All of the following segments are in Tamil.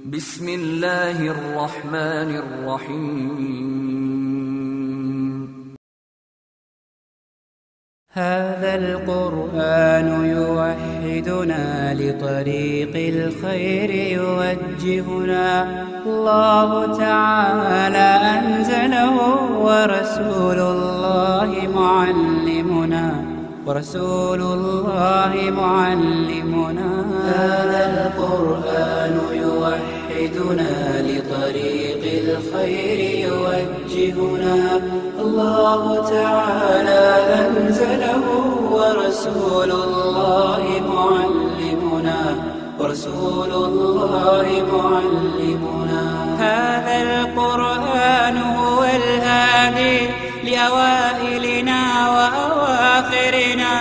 بسم الله الرحمن الرحيم هذا القرآن يوحدنا لطريق الخير يوجهنا الله تعالى أنزله ورسول الله معلمنا هذا القرآن يوحدنا لطريق الخير يوجهنا الله تعالى أنزله ورسول الله معلمنا هذا القرآن هو الهادي لأوائلنا وأواخرنا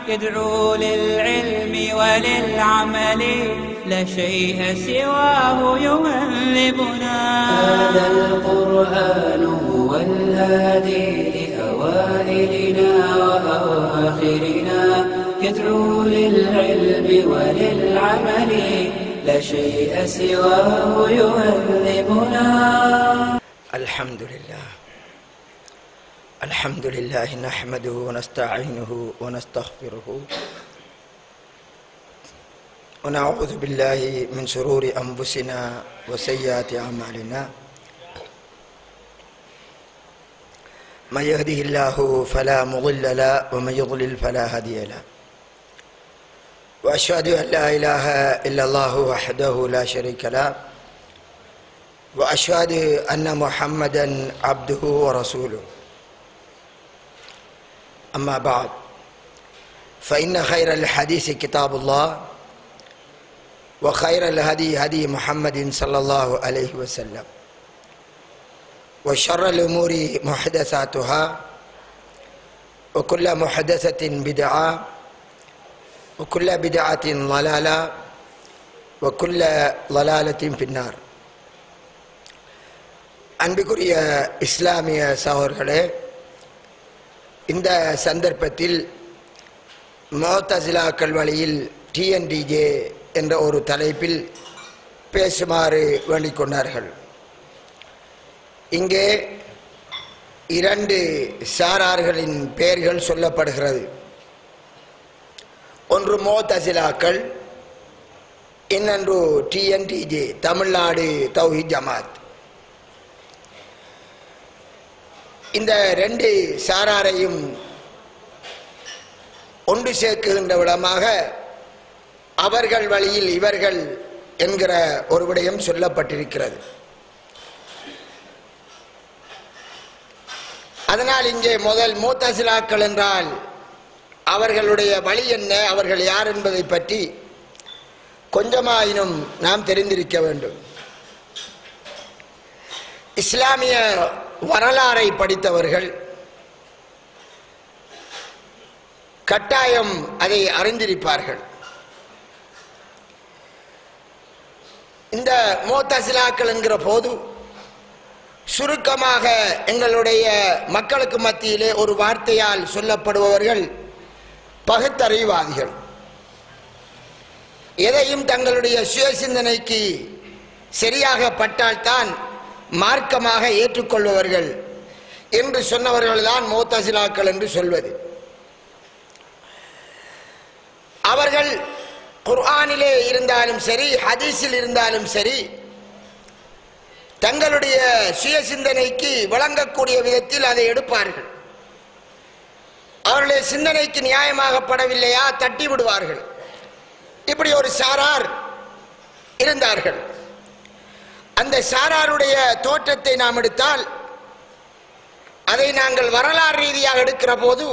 يدعو للعلم وللعمل لا شيء سواه يهذبنا هذا القرآن هو الهادي لأوائلنا وأواخرنا يدعو للعلم وللعمل لا شيء سواه يهذبنا الحمد لله نحمده ونستعينه ونستغفره ونعوذ بالله من شرور أنفسنا وسيئات أعمالنا من يهده الله فلا مضل له ومن يضلل فلا هادي له وأشهد أن لا إله إلا الله وحده لا شريك له وأشهد أن محمدا عبده ورسوله أما بعد فإن خير الحديث كتاب الله وخير الهدي هدي محمد صلى الله عليه وسلم وشر الأمور محدثاتها وكل محدثة بدعة وكل بدعة ضلالة وكل ضلالة في النار. அன்பிற்குரிய இஸ்லாமிய சகோதரர்களே, இந்த சந்தர்ப்பத்தில் முஅ்தஸிலாக்கள் வழியில் டிஎன்டிஜே என்ற ஒரு தலைப்பில் பேசுமாறு வேண்டிக் கொண்டார்கள். இங்கே இரண்டு சாரார்களின் பெயர்கள் சொல்லப்படுகிறது. ஒன்று முஅ்தஸிலாக்கள், இன்னொன்று டிஎன்டிஜே தமிழ்நாடு தௌஹீத் ஜமாத். இந்த ரெண்டு சாராரையும் ஒன்று சேர்க்குகின்ற விடமாக அவர்கள் வழியில் இவர்கள் என்கிற ஒரு விடயம் சொல்லப்பட்டிருக்கிறது. அதனால் இங்கே முதல் முஅ்தஸிலாக்கள் என்றால் அவர்களுடைய வழி என்ன, அவர்கள் யார் என்பதை பற்றி கொஞ்சமாயினும் நாம் தெரிந்திருக்க வேண்டும். இஸ்லாமிய வரலாறை படித்தவர்கள் கட்டாயம் அதை அறிந்திருப்பார்கள். இந்த முஅ்தஸிலாக்கள் என்கிற போது சுருக்கமாக எங்களுடைய மக்களுக்கு மத்தியிலே ஒரு வார்த்தையால் சொல்லப்படுபவர்கள் பகுத்தறிவாதிகள். எதையும் தங்களுடைய சுய சிந்தனைக்கு சரியாக பட்டால்தான் மார்க்கமாக ஏற்றுக்கொள்பவர்கள் என்று சொன்னவர்கள்தான் முஅ்தஸிலாக்கள் என்று சொல்வது. அவர்கள் குர்ஆனிலே இருந்தாலும் சரி, ஹதீஸில் இருந்தாலும் சரி, தங்களுடைய சுய சிந்தனைக்கு வழங்கக்கூடிய விதத்தில் அதை எடுப்பார்கள். அவருடைய சிந்தனைக்கு நியாயமாகப்படவில்லையா தட்டி விடுவார்கள். இப்படி ஒரு சாரார் இருந்தார்கள். அந்த சாராருடைய தோற்றத்தை நாம் எடுத்தால் அதை நாங்கள் வரலாறு ரீதியாக எடுக்கிற போது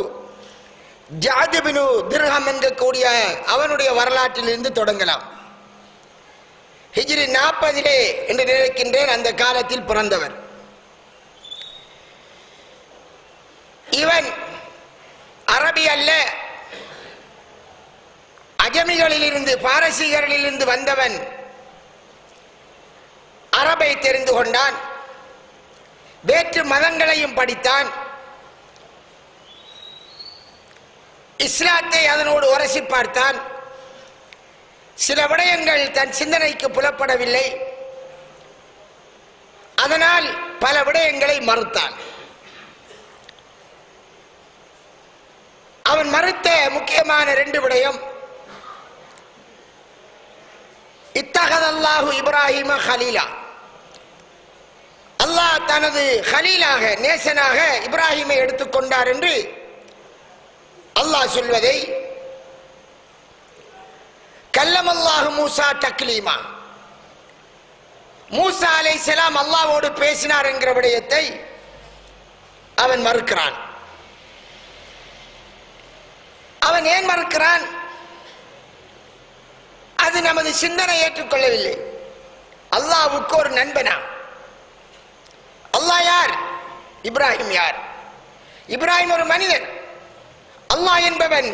ஜஅத் இப்னு திர்ஹம் என்கக்கூடிய அவனுடைய வரலாற்றிலிருந்து தொடங்கலாம். ஹிஜ்ரி 40 என்று நினைக்கின்றேன் அந்த காலத்தில் பிறந்தவர். இவன் அரபி அல்ல, அஜமிகளிலிருந்து பாரசீகர்களிலிருந்து வந்தவன். அரபை தெரிந்து கொண்டான், வேற்று மதங்களையும் படித்தான், இஸ்லாத்தை அதனோடு உரசி பார்த்தான். சில விடயங்கள் தன் சிந்தனைக்கு புலப்படவில்லை. அதனால் பல விடயங்களை மறுத்தான். அவன் மறுத்த முக்கியமான 2 விடயம், இத்தகதல்லாஹு இப்ராஹிம ஹலீலா, அல்லாஹ் தனது ஹலீலாக நேசனாக இப்ராஹிமை எடுத்துக்கொண்டார் என்று அல்லாஹ் சொல்வதை, கல்லமல்லாஹு மூசா தக்லீமா, மூசா அலைஹிஸ்ஸலாம் அல்லாஹ்வோடு பேசினார் என்கிற விடயத்தை அவன் மறுக்கிறான். அவன் ஏன் மறுக்கிறான்? அது நமது சிந்தனை ஏற்றுக்கொள்ளவில்லை. அல்லாஹ்வுக்கு ஒரு நண்பனா? அல்லாஹ் யார்? இப்ராஹிம் யார்? இப்ராஹிம் ஒரு மனிதர். அல்லாஹ் என்பவன்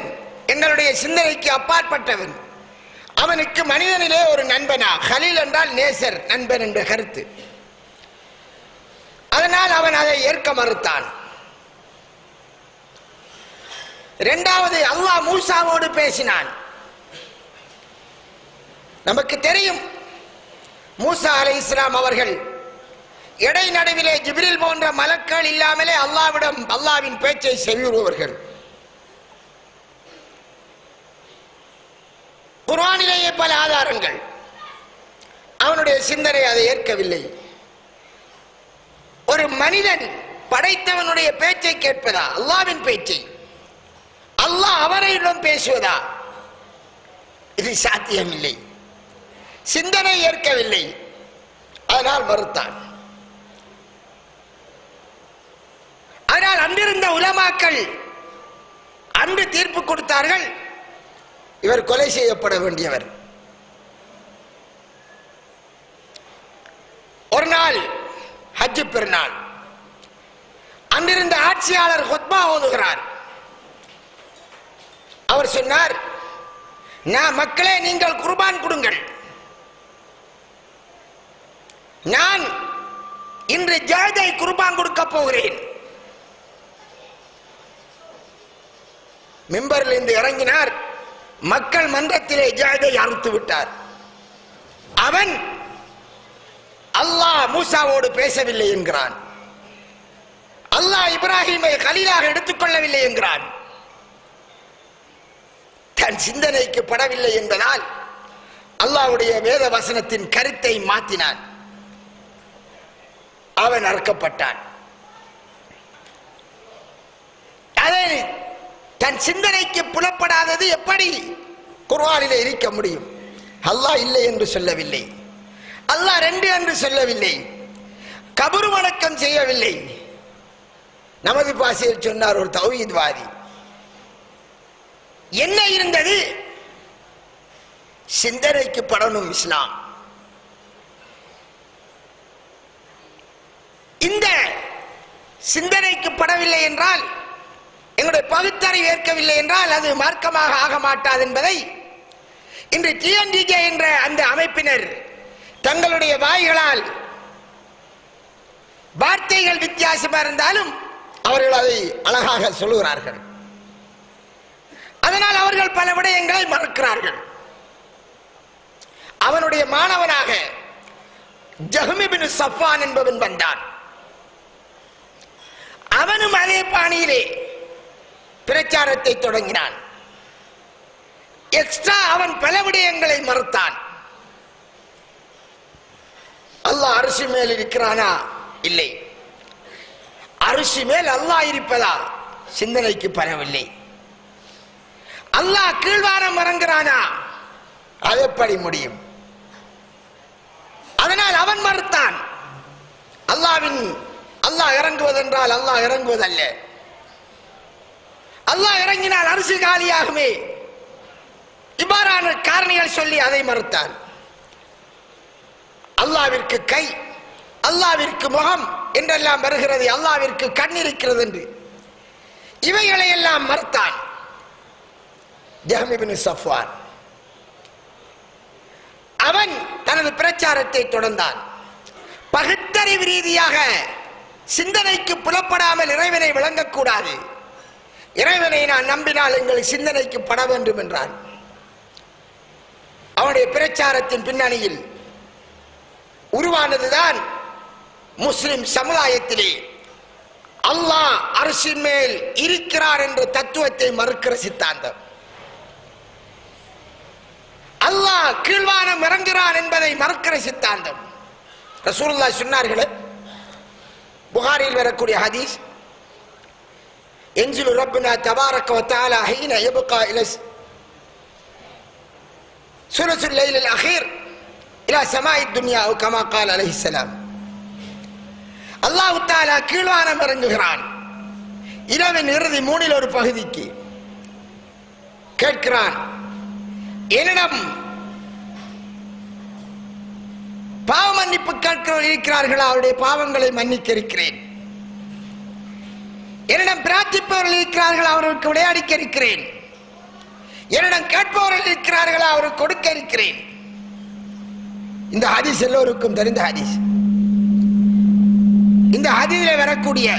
எங்களுடைய சிந்தனைக்கு அப்பாற்பட்டவன். அவனுக்கு மனிதனிலே ஒரு நண்பனா? ஹலீல் என்றால் நேசர், நண்பன் என்ற கருத்து. அதனால் அவன் அதை ஏற்க மறுத்தான். 2வது, அல்லாஹ் மூசாவோடு பேசினான். நமக்கு தெரியும், மூசா அலைஹிஸ்ஸலாம் அவர்கள் இடைநடுவிலே ஜிப்ரீல் போன்ற மலக்கள் இல்லாமலே அல்லாஹ்விடம் அல்லாஹ்வின் பேச்சை செவியுறுவர்கள். குர்ஆனிலேயே பல ஆதாரங்கள். அவனுடைய சிந்தனை அதை ஏற்கவில்லை. ஒரு மனிதன் படைத்தவனுடைய பேச்சை கேட்பதா? அல்லாஹ்வின் பேச்சை அல்லாஹ் அவரிடம் பேசுவதா? இது சாத்தியமில்லை. சிந்தனை ஏற்கவில்லை. அதனால் மறுத்தான். ஆனால் அன்றிருந்த உலமாக்கள் அன்று தீர்ப்பு கொடுத்தார்கள், இவர் கொலை செய்யப்பட வேண்டியவர். ஒரு நாள் ஹஜ் பெருநாள், அன்றிருந்த ஆட்சியாளர் ஹுத்பா ஓதுகிறார். அவர் சொன்னார், நான் மக்களே நீங்கள் குர்பான் கொடுங்கள். நான் இன்று ஜாதை குர்பான் கொடுக்க போகிறேன். மிம்பரில் இருந்து இறங்கினார். மக்கள் மன்றத்திலே ஜாதை அறுத்து விட்டார். அவன் அல்லாஹ் மூசாவோடு பேசவில்லை என்கிறான். அல்லாஹ் இப்ராஹிமை கலீலாக எடுத்துக்கொள்ளவில்லை என்கிறான். தன் சிந்தனைக்கு படவில்லை என்பதால் அல்லாஹ்வுடைய வேத வசனத்தின் கருத்தை மாற்றினான். அவன் அறுக்கப்பட்டான். அதை தன் சிந்தனைக்கு புலப்படாதது எப்படி குர்ஆனிலே இருக்க முடியும்? அல்லாஹ் இல்லை என்று சொல்லவில்லை, அல்லாஹ் 2 என்று சொல்லவில்லை, கபர் வணக்கம் செய்யவில்லை. நமது பாஷையில் சொன்னார் ஒரு தௌஹீத்வாதி. என்ன இருந்தது? சிந்தனைக்கு படணும் இஸ்லாம். இந்த சிந்தனைக்கு படவில்லை என்றால், எங்களுடைய பகுத்தறிவு ஏற்கவில்லை என்றால் அது மார்க்கமாக ஆக மாட்டாது என்பதை இன்று டிஎன்டிஜே என்ற அந்த அமைப்பினர் தங்களுடைய வாய்களால் வார்த்தைகள் வித்தியாசமாக இருந்தாலும் அவர்கள் அதை அழகாக சொல்லுகிறார்கள். அதனால் அவர்கள் பல விடயங்களை மறுக்கிறார்கள். அவனுடைய மாணவனாக ஜஹ்ம் இப்னு சஃப்வான் என்பவன் வந்தான். அவனும் அதே பாணியிலே பிரச்சாரத்தை தொடங்கினான். எக்ஸ்ட்ரா அவன் பல விடயங்களை மறுத்தான். அல்லாஹ் அரிசி மேல் இருக்கிறானா? இல்லை. அரிசி மேல் அல்லாஹ் இருப்பதா? சிந்தனைக்கு பரவில்லை. அல்லாஹ் கீழ்வாரம் இறங்குறானா? அது எப்படி முடியும்? அதனால் அவன் மறுத்தான். அல்லாஹ் இறங்குவதென்றால் அல்லாஹ் இறங்குவதல்ல. அல்லாஹ் இறங்கினால் அரிசி காலியாகுமே. இவ்வாறான காரணிகள் சொல்லி அதை மறுத்தான். அல்லாஹ்விற்கு கை, அல்லாஹ்விற்கு முகம் என்றெல்லாம் வருகிறது, அல்லாஹ்விற்கு கண் இருக்கிறது என்று இவைகளை எல்லாம் மறுத்தான் ஜஹ்ம் இப்னு சஃப்வான். அவன் தனது பிரச்சாரத்தை தொடர்ந்தான். பகுத்தறிவு ரீதியாக சிந்தனைக்கு புலப்படாமல் இறைவனை விளங்கக்கூடாது. இறைவனை நான் நம்பினால் எங்கள் சிந்தனைக்கு பட வேண்டும் என்றான். அவனுடைய பிரச்சாரத்தின் பின்னணியில் உருவானதுதான் முஸ்லிம் சமுதாயத்திலே அல்லாஹ் அர்ஷின் மேல் இருக்கிறார் என்ற தத்துவத்தை மறுக்கிற சித்தாந்தம், அல்லாஹ் கீழ்வானம் இறங்குகிறான் என்பதை மறுக்கிற சித்தாந்தம். ரசூலுல்லாஹ் சொன்னார்களே, புகாரியில் வரக்கூடிய ஹதீஸ், ينزل ربنا تبارك وتعالى حين يبقى إلى ثلث الليل الأخير إلى سماء الدنيا أو كما قال عليه السلام. அல்லாஹ் தஆலா கீழ்வானம் இறங்குகிறான் இரவின் இறுதி மூணில் ஒரு பகுதிக்கு. கேட்கிறான், என்னிடம் பாவ மன்னிப்பு கேட்கிறவர்கள் இருக்கிறார்களா? அவருடைய பாவங்களை மன்னிக்க இருக்கிறேன். என்னிடம் பிரார்த்திப்பவர்கள் இருக்கிறார்கள், அவர்களுக்கு விளையாடிக்க இருக்கிறேன். என்னிடம் கேட்பவர்கள் இருக்கிறார்களா? அவருக்கு கொடுக்க இருக்கிறேன். இந்த ஹதீஸ் எல்லோருக்கும் தெரிந்த ஹதீஸ். இந்த ஹதீஸில் வரக்கூடிய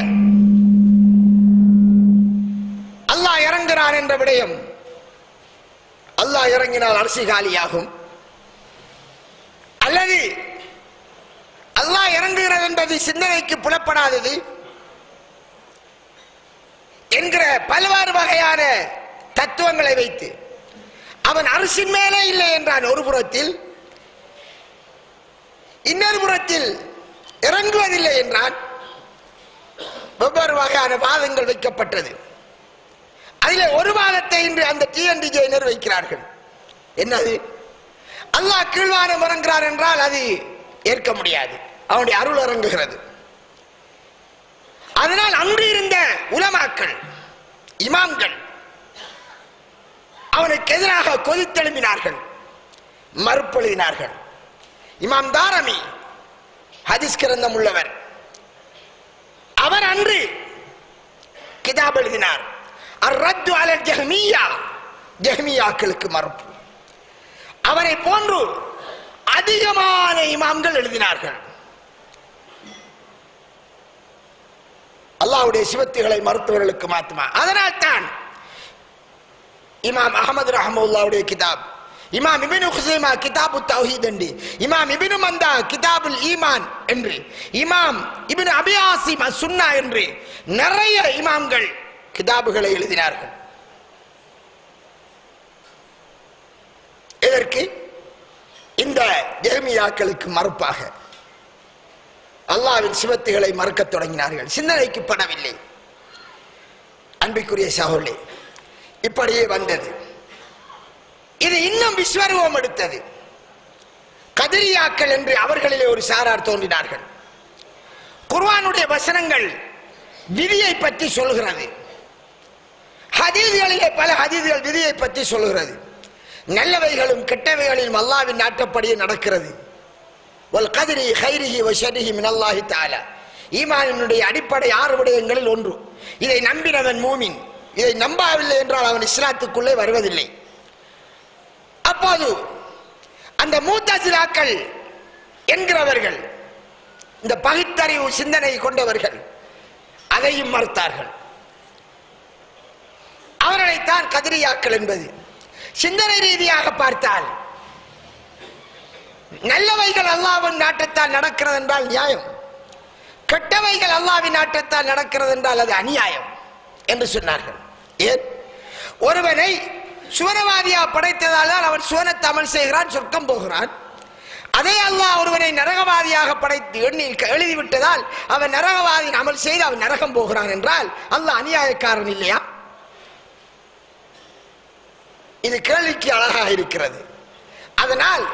அல்லாஹ் இறங்குகிறான் என்ற விடயம், அல்லாஹ் இறங்கினால் அரிசி காலியாகும், அல்லது அல்லாஹ் இறங்குகிறது என்பது சிந்தனைக்கு புலப்படாதது என்கிற பல்வேறு வகையான தத்துவங்களை வைத்து அவன் அரிசின் மேலே இல்லை என்றான் ஒரு புறத்தில், இன்னொரு புறத்தில் இறங்குவதில்லை என்றான். வெவ்வேறு வகையான வாதங்கள் வைக்கப்பட்டது. அதில் ஒரு வாதத்தை இன்று அந்த டிஎன்டிஜேயினர் வைக்கிறார்கள். என்னது? அல்லாஹ் கீழ்வானம் இறங்குகிறார் என்றால் அது ஏற்க முடியாது, அவனுடைய அருள் இறங்குகிறது. அதனால் அங்கு இருந்த உலமாக்கள், இமாம்கள் அவனுக்கு எதிராக கொதித்தெழும்பினார்கள், மறுப்பெழுதினார்கள். இமாம் தாரமி ஹதீஸ் கிரந்தம் உள்ளவர், அவர் அன்று கிதாப் எழுதினார், அர்-ரத்து அலல் ஜஹ்மிய்யா, ஜஹ்மிய்யாக்களுக்கு மறுப்பு. அவரை போன்று அதிகமான இமாம்கள் எழுதினார்கள். அல்லாஹ்வுடைய சிவத்துகளை மறுத்தவர்களுக்கு மாத்துமா. அதனால் தான் இமாம் அஹமது ரஹ்மத்துல்லாஹுடைய கிதாப், இமாம் இப்னு குஸைமா கிதாபு தௌஹீத் என்று, இமாம் இப்னு மந்தா கிதாபுல் ஈமான் என்று, இமாம் இப்னு அபி ஆசிம் அஸ்-சுன்னா என்று நிறைய இமாம்கள் கிதாபுகளை எழுதினார்கள். இதற்கு இந்த ஜஹ்மியாக்களுக்கு மறுப்பாக அல்லாஹ்வின் சிவத்துகளை மறுக்கத் தொடங்கினார்கள். சிந்தனைக்கு படவில்லை. அன்பிற்குரிய சகோதரர்களே, இப்படியே வந்தது. இது இன்னும் விஸ்வரூபம் எடுத்தது. கதிரியாக்கள் என்று அவர்களிலே ஒரு சாரார் தோன்றினார்கள். குர்ஆனுடைய வசனங்கள் விதியை பற்றி சொல்கிறது, ஹதீஸ்களிலே பல ஹதீஸ்கள் விதியை பற்றி சொல்கிறது. நல்லவைகளும் கெட்டவைகளிலும் அல்லாஹ்வின் நாட்டப்படியே நடக்கிறது. வல் கத்ரி கைரிஹி வ ஷர்ரிஹி மினல்லாஹி தஆலா. ஈமானினுடைய அடிப்படை 6 விடயங்களில் ஒன்று. இதை நம்பினவன் மூமின், இதை நம்பவில்லை என்றால் அவன் இஸ்லாத்துக்குள்ளே வருவதில்லை. அப்போது அந்த முத்தஸிலாக்கள் என்கிறவர்கள், இந்த பகுத்தறிவு சிந்தனை கொண்டவர்கள், அதையும் மறுத்தார்கள். அவர்களைத்தான் கதிரியாக்கள் என்பது. சிந்தனை ரீதியாக பார்த்தால் நல்லவைகள் அல்லாஹ்வின் நாட்டத்தால் நடக்கிறது என்றால் நியாயம், கெட்டவைகள் அல்லாஹ்வின் நாட்டத்தால் நடக்கிறது என்றால் அது அநியாயம் என்று சொன்னார்கள். ஏன்? ஒருவனை சுவனவாதியாக படைத்ததால் அவன் சுவனத்தை அமல் செய்கிறான், சொர்க்கம் போகிறான். அதே அல்லாஹ் ஒருவனை நரகவாதியாக படைத்து எழுதிவிட்டதால் அவன் நரகவாதியின் அமல் செய்து அவன் நரகம் போகிறான் என்றால் அல்லாஹ் அநியாயக்காரன் இல்லையா? இது கேள்விக்கு அழகாக இருக்கிறது. அதனால்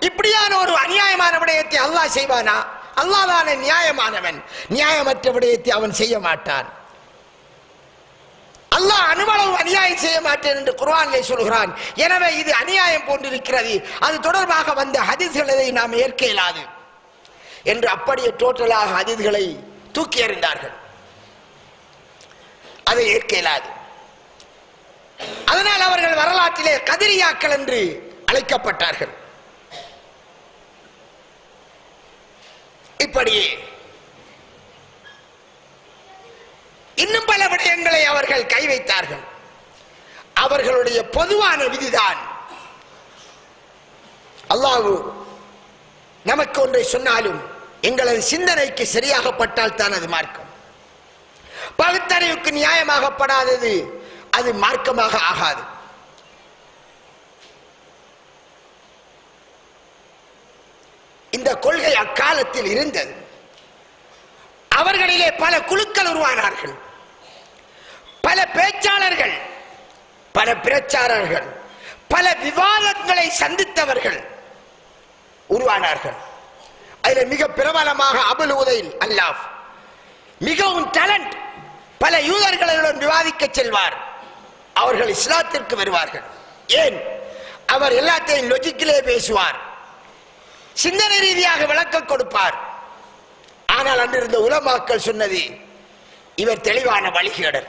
இப்படியான ஒரு அநியாயமான விடயத்தை அல்லாஹ் செய்வானா? அல்லாஹ் தானே நியாயமானவன். நியாயமற்ற விடயத்தை அவன் செய்ய மாட்டான். அல்லாஹ் அனுமளவு அநியாயம் செய்ய மாட்டேன் என்று குர்ஆனிலே சொல்கிறான். எனவே இது அநியாயம் போன்றிருக்கிறது, அது தொடர்பாக வந்த ஹதீஸ்களை நாம் ஏற்க இயலாது என்று அப்படியே டோட்டலாக ஹதீஸ்களை தூக்கி எறிந்தார்கள். அதை ஏற்க இயலாது. அதனால் அவர்கள் வரலாற்றிலே கதிரியாக்கள் என்று அழைக்கப்பட்டார்கள். இப்படியே இன்னும் பல விடயங்களை அவர்கள் கை வைத்தார்கள். அவர்களுடைய பொதுவான விதிதான், அல்லாஹ் நமக்கு ஒன்றை சொன்னாலும் எங்களது சிந்தனைக்கு சரியாகப்பட்டால் தான் அது மார்க்கம். பகுத்தறிவுக்கு நியாயமாகப்படாதது அது மார்க்கமாக ஆகாது. இந்த கொள்கை அக்காலத்தில் இருந்தது. அவர்களிலே பல குழுக்கள் உருவானார்கள், பல பேச்சாளர்கள், பல பிரச்சாரர்கள், பல விவாதங்களை சந்தித்தவர்கள் உருவானார்கள். அதில் மிக பிரபலமாக அபுல் உதைல் அல்லாஹ் மிகவும் டேலண்ட். பல யூதர்களுடன் விவாதிக்க செல்வார். அவர்கள் இஸ்லாத்திற்கு வருவார்கள். ஏன்? அவர் எல்லாத்தையும் லொஜிக்கிலே பேசுவார், சிந்தனை ரீதியாக விளக்கம் கொடுப்பார். ஆனால் அன்றிருந்த உலமாக்கள் சொன்னது, இவர் தெளிவான வழிகேடர்.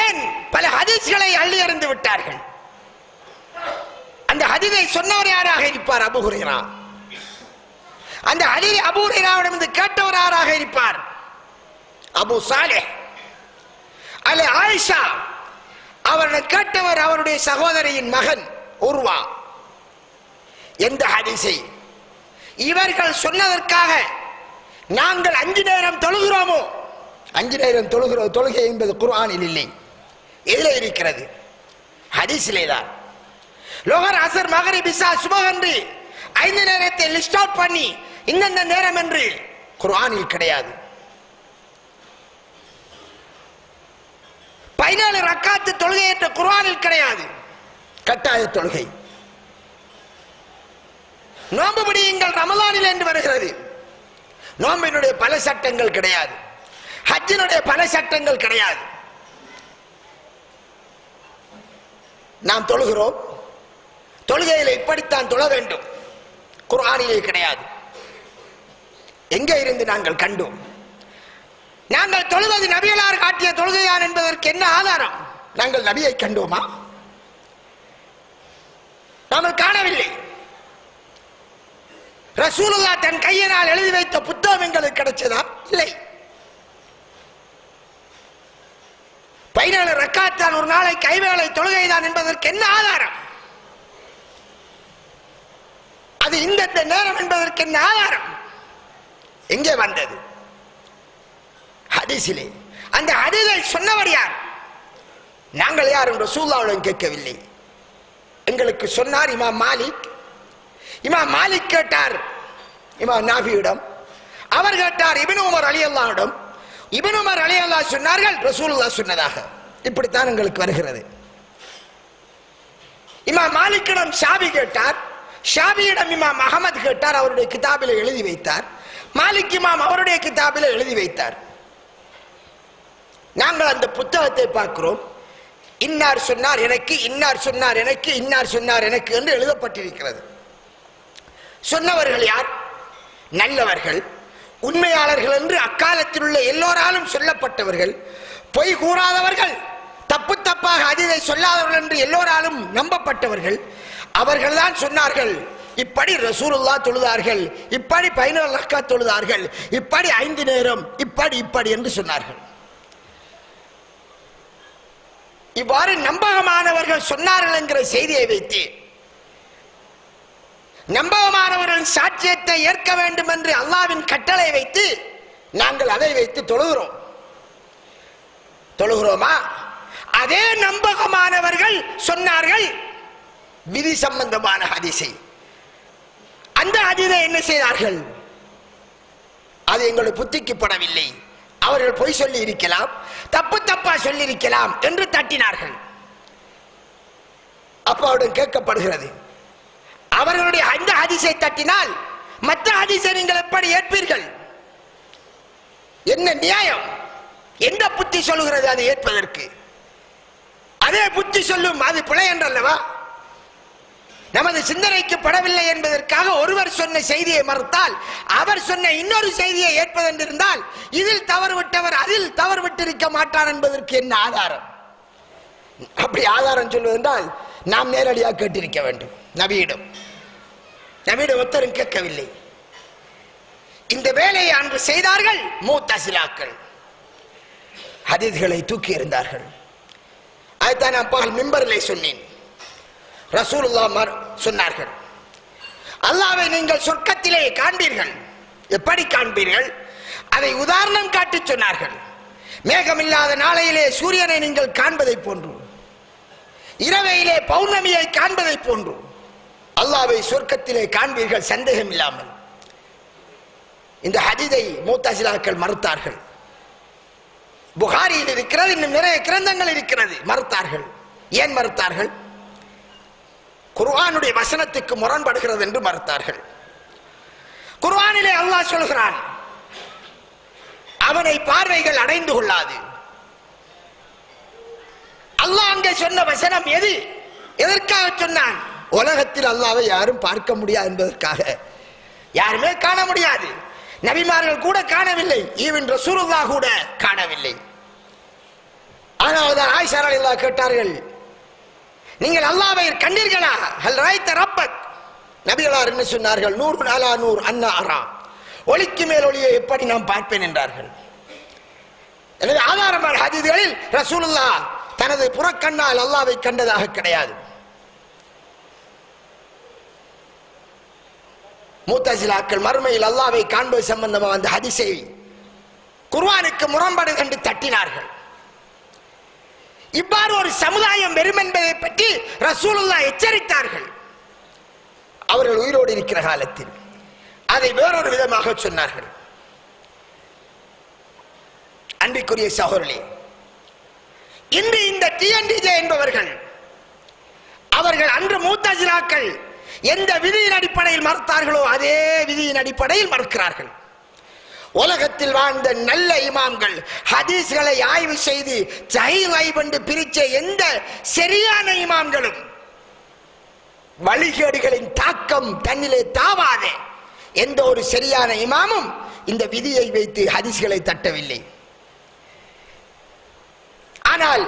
ஏன்? பல ஹதீஸ்களை அள்ளி அறிந்து விட்டார்கள். அந்த ஹதீஸை சொன்னவர் யாராக இருப்பார்? அபூ ஹுரைரா. அந்த ஹதீஸ் அபூ ஹுரைராவிடமிருந்து கேட்டவர் யாராக இருப்பார்? அபூ சாலிஹ். அல்ல ஆயிஷா அவரிடம் கேட்டவர் அவருடைய சகோதரியின் மகன் உர்வா. எந்த ஹதீஸை இவர்கள் சொன்னதற்காக நாங்கள் 5 நேரம் தொழுகிறோமோ? 5 நேரம் தொழுகை என்பது குர்ஆனில் இல்லை. எதில் இருக்கிறது? ஹதீஸிலே தான். லோகர் அசர் மகரிப் இஷா சுபஹ் என்று 5 நேரத்தை லிஸ்ட் அவுட் பண்ணி இந்த நேரம் என்று குர்ஆனில் கிடையாது. 14 ரக்காத்து தொழுகை என்ற குர்ஆனில் கிடையாது. கட்டாய தொழுகை. நோன்பு பிடியுங்கள் ரமலானில் என்று வருகிறது. நோம்பினுடைய பல சட்டங்கள் கிடையாது, ஹஜ்ஜினுடைய பல சட்டங்கள் கிடையாது. நாம் தொழுகிறோம், தொழுகையில் இப்படித்தான் தொழ வேண்டும், குர்ஆனிலே கிடையாது. எங்கே இருந்து நாங்கள் கண்டோம்? நாங்கள் தொழுவது நபிகளார் காட்டிய தொழுகையான் என்பதற்கு என்ன ஆதாரம்? நாங்கள் நபியை கண்டோமா? நாங்கள் காணவில்லை. ரசூலுல்லாஹ் தன் கையினால் எழுதி வைத்த புத்தகம் எங்களுக்கு கிடைச்சதா? இல்லை. 14 ரக்காத்தான் ஒரு நாளை கைவேளை தொழுகைதான் என்பதற்கு என்ன ஆதாரம்? அது இந்த நேரம் என்பதற்கு என்ன ஆதாரம்? எங்கே வந்தது? ஹதீஸிலே. அந்த ஹதீஸை சொன்னவர் யார்? நாங்கள் யாரும் ரசூலுல்லாஹ்விடம் கேட்கவில்லை. எங்களுக்கு சொன்னார் இமாம் மாலிக். இமாம் மாலிக் கேட்டார் இமாம் நாஃபியிடம், அவர் கேட்டார் இப்னு உமர் ரலியல்லாஹுவிடம். இப்னு உமர் ரலியல்லாஹு சொன்னார்கள் ரசூலுல்லாஹ் சொன்னதாக. இப்படித்தான் எங்களுக்கு வருகிறது. இமாம் மாலிக்கிடம் ஷாபி கேட்டார், ஷாபியிடம் இமாம் அஹமது கேட்டார், அவருடைய கிதாபில் எழுதி வைத்தார். மாலிக் இமாம் அவருடைய கிதாபில் எழுதி வைத்தார். நாங்கள் அந்த புத்தகத்தை பார்க்கிறோம். இன்னார் சொன்னார் எனக்கு, இன்னார் சொன்னார் எனக்கு, இன்னார் சொன்னார் எனக்கு என்று எழுதப்பட்டிருக்கிறது. சொன்னவர்கள் யார்? நல்லவர்கள், உண்மையாளர்கள் என்று அக்காலத்தில் உள்ள எல்லோராலும் சொல்லப்பட்டவர்கள், பொய் கூறாதவர்கள், தப்பு தப்பாக அதிதை சொல்லாதவர்கள் என்று எல்லோராலும் நம்பப்பட்டவர்கள். அவர்கள் தான் சொன்னார்கள், இப்படி ரசூலுல்லாஹ் தொழுதார்கள், இப்படி 14 ரக்காத் தொழுதார்கள், இப்படி 5 நேரம், இப்படி இப்படி என்று சொன்னார்கள். இவ்வாறு நம்பகமானவர்கள் சொன்னார்கள் என்கிற செய்தியை வைத்து நம்பகமானவர்கள் சாட்சியத்தை ஏற்க வேண்டும் என்று அல்லாஹ்வின் கட்டளை வைத்து நாங்கள் அதை வைத்து தொழுகிறோமா? அதே நம்பகமானவர்கள் சொன்னார்கள் விதி சம்பந்தமான ஹதீஸை. அந்த ஹதீஸை என்ன செய்தார்கள்? அது எங்களுடைய புத்திக்கு படவில்லை, அவர்கள் பொய் சொல்லி இருக்கலாம், தப்பு தப்பா சொல்லி இருக்கலாம் என்று தட்டினார்கள். அப்ப அவருடன் கேட்கப்படுகிறது, அவர்களுடைய அந்த ஹதீஸை தட்டினால் மற்ற ஹதீஸை நீங்கள் எப்படி ஏற்பீர்கள்? என்ன நியாயம்? எந்த புத்தி சொல்லுகிறது அதை ஏற்பதற்கு? அதே புத்தி சொல்லும் அது பிழை என்றல்லவா? நமது சிந்தனைக்கு படவில்லை என்பதற்காக ஒருவர் சொன்ன செய்தியை மறுத்தால் அவர் சொன்ன இன்னொரு செய்தியை ஏற்பதென்றிருந்தால் இதில் தவறு விட்டவர் அதில் தவறு விட்டிருக்க மாட்டார் என்பதற்கு என்ன ஆதாரம்? அப்படி ஆதாரம் சொல்வதென்றால் நாம் நேரடியாக கேட்டிருக்க வேண்டும். நபியிடம் ஒருத்தரும் கேட்கவில்லை. இந்த வேலையை அன்று செய்தார்கள் முத்தஸிலாக்கள். ஹதீஸ்களை தூக்கி இருந்தார்கள். அதுதான் நான் பகல் மிம்பரிலே சொன்னேன். ரசூலுல்லாஹ் சொன்னார்கள், அல்லாஹ்வை நீங்கள் சொர்க்கத்திலே காண்பீர்கள். எப்படி காண்பீர்கள்? அதை உதாரணம் காட்டி சொன்னார்கள். மேகமில்லாத நாளையிலே சூரியனை நீங்கள் காண்பதை போன்று, இரவையிலே பௌர்ணமியை காண்பதை போன்று அல்லாஹ்வை சொர்க்கத்திலே காண்பீர்கள், சந்தேகம் இல்லாமல். இந்த ஹதீஸை முத்தஸிலாக்கள் மறுத்தார்கள். புகாரியில் இருக்கிறது, இன்னும் நிறைய கிரந்தங்கள் இருக்கிறது, மறுத்தார்கள். ஏன் மறுத்தார்கள்? குர்ஆனுடைய வசனத்துக்கு முரண்படுகிறது என்று மறுத்தார்கள். குர்ஆனிலே அல்லாஹ் சொல்கிறான், அவனை பார்வைகள் அடைந்து கொள்ளாது. அல்லாஹ் அங்கே சொன்ன வசனம் எது? எதற்காக சொன்னான்? உலகத்தில் அல்லாஹ்வை யாரும் பார்க்க முடியாது என்பதற்காக. யாருமே காண முடியாது. நபிமார்கள் கூட காணவில்லை, ஈவன் ரசூலுல்லாஹ் கூட காணவில்லை. ஆனால் ஆயிஷா ரலியல்லாஹு கேட்டார்கள், நீங்கள் அல்லாஹ்வை கண்டீர்களா? ஹல் ராய்த ரப்பக்? நபிகளார் என்ன சொன்னார்கள்? நூறுன் அலா நூர் அன்னா அரா, ஒளிக்கு மேல் ஒளியை எப்படி நாம் பார்ப்பேன் என்றார்கள். எனவே ஆதாரமான ஹதீஸ்களில் ரசூலுல்லாஹ் தனது புறக்கண்ணால் அல்லாஹ்வை கண்டதாக கிடையாது. முத்தஸிலாக்கள் மறுமையில் அல்லாஹ்வை காண்பது சம்பந்தமாக அந்த ஹதீஸை குர்ஆனுக்கு முரண்பாடு கண்டு தட்டினார்கள். இவ்வாறு ஒரு சமுதாயம் வெறும் என்பதை பற்றி ரசூலுல்லாஹ் எச்சரித்தார்கள். அவர்கள் உயிரோடு இருக்கிற காலத்தில் அதை வேறொரு விதமாக சொன்னார்கள். அன்பிற்குரிய சகோதரர்களே, இன்று இந்த டிஎன்டிஜே என்பவர்கள், அவர்கள் அன்று முத்தஸிலாக்கள் எந்த விதியின் அடிப்படையில் மறுத்தார்களோ அதே விதியின் அடிப்படையில் மறுக்கிறார்கள். உலகத்தில் வாழ்ந்த நல்ல இமாம்கள் ஹதீஸ்களை ஆய்வு செய்து சஹீஹ் என்று பிரிச்ச எந்த சரியான இமாம்களும் வழிகேடுகளின் தாக்கம் தன்னிலே தாவாத எந்த ஒரு சரியான இமாமும் இந்த விதியை வைத்து ஹதீஸ்களை தட்டவில்லை. ஆனால்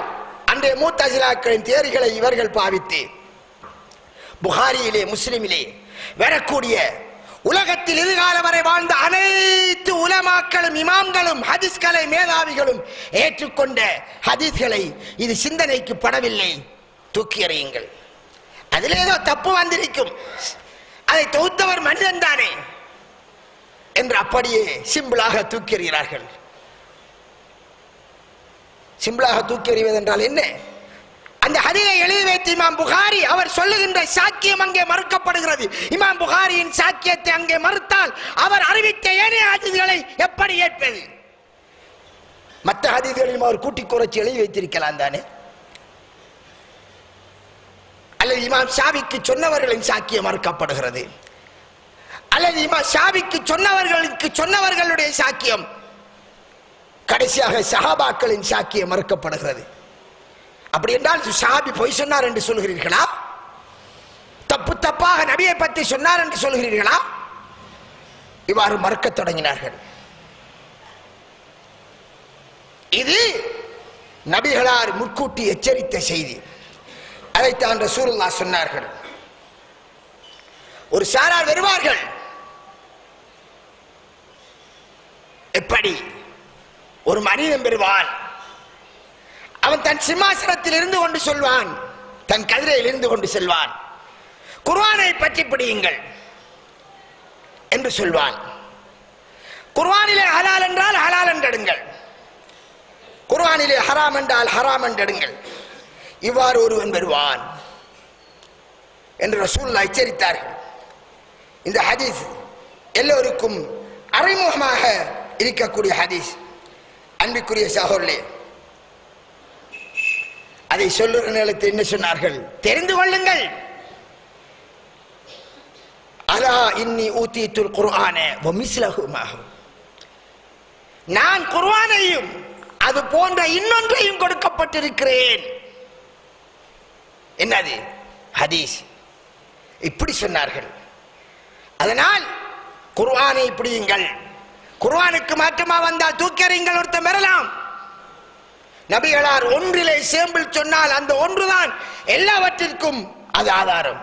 அன்றைய முத்தஸிலாக்களின் தியரிகளை இவர்கள் பாவித்து புகாரியிலே முஸ்லிமிலே வரக்கூடிய உலகத்தில் இதுகாலம் வரை வாழ்ந்த அனைத்து உலமாக்களும் இமாம்களும் ஹதீஸ்களை மேதாவிகளும் ஏற்றுக்கொண்ட ஹதீஸ்களை இது சிந்தனைக்கு படவில்லை, தூக்கி எறியுங்கள், அதில் ஏதோ தப்பு வந்திருக்கும், அதை தொகுத்தவர் மனிதன் தானே என்று அப்படியே சிம்பிளாக தூக்கி எறிகிறார்கள். சிம்பிளாக தூக்கி எறிவது என்றால் என்ன? அந்த ஹதீஸை எழுதி வைத்து இமாம் புகாரி அவர் சொல்லுகின்ற சாக்கியம் அங்கே மறுக்கப்படுகிறது. இமாம் புகாரியின் சாக்கியத்தை அங்கே மறுத்தால் அவர் அறிவித்த ஏனைய ஹதீஸ்களை எப்படி ஏற்பது? மற்ற ஹதீஸ்களையும் அவர் கூட்டி குறைச்சி எழுதி வைத்திருக்கலாம் தானே? அல்லது இமாம் ஷாபிக்கு சொன்னவர்களின் சாக்கியம் மறுக்கப்படுகிறது, அல்லது இமாம் ஷாபிக்கு சொன்னவர்களுடைய சாக்கியம், கடைசியாக சஹாபாக்களின் சாக்கியம் மறுக்கப்படுகிறது. அப்படி என்றால் ஷாபி பொய் சொன்னார் என்று சொல்கிறீர்களா? தப்பு தப்பாக நபியை பற்றி சொன்னார் என்று சொல்கிறீர்களா? இவ்வாறு மறுக்க தொடங்கினார்கள். இது நபிகளார் முன்கூட்டி எச்சரித்த செய்தி. அதைத்தான் ரசூலுல்லாஹ் சொன்னார்கள். ஒரு சாரார் வருவார்கள், எப்படி ஒரு மனிதன் பெறுவான், அவன் தன் சிம்மாசனத்தில் இருந்து கொண்டு சொல்வான், தன் கதிரையில் இருந்து கொண்டு செல்வான், குர்ஆனை பற்றி படியுங்கள் என்று சொல்வான். குர்ஆனிலே ஹலால் என்றால் ஹலால் என்றெடுங்கள், குர்ஆனிலே ஹராம் என்றால் ஹராம் என்றெடுங்கள். இவ்வாறு ஒருவன் வருவான் என்று ரசூலுல்லாஹ் எச்சரித்தார்கள். இந்த ஹதீஸ் எல்லோருக்கும் அறிமுகமாக இருக்கக்கூடிய ஹதீஸ். அன்பிற்குரிய சகோதரர்களே, அதை சொல்லுகிற நேரத்தில் என்ன சொன்னார்கள்? தெரிந்து கொள்ளுங்கள். அலா இன்னி ஊதீதுல் குர்ஆன வ மிஸ்லஹு மஹு, நான் குர்ஆனையும் அது போன்ற இன்னொன்றையும் கொடுக்கப்பட்டிருக்கிறேன். என்னது? ஹதீஸ். இப்படி சொன்னார்கள். அதனால் குர்ஆனை பிடியுங்கள், குர்ஆனுக்கு மாற்றமா வந்தால் தூக்கறிங்கள், ஒருத்தர் பெறலாம். நபிகளார் ஒன்றிலே சேம்பிள் சொன்னால் அந்த ஒன்றுதான் எல்லாவற்றிற்கும் அது ஆதாரம்.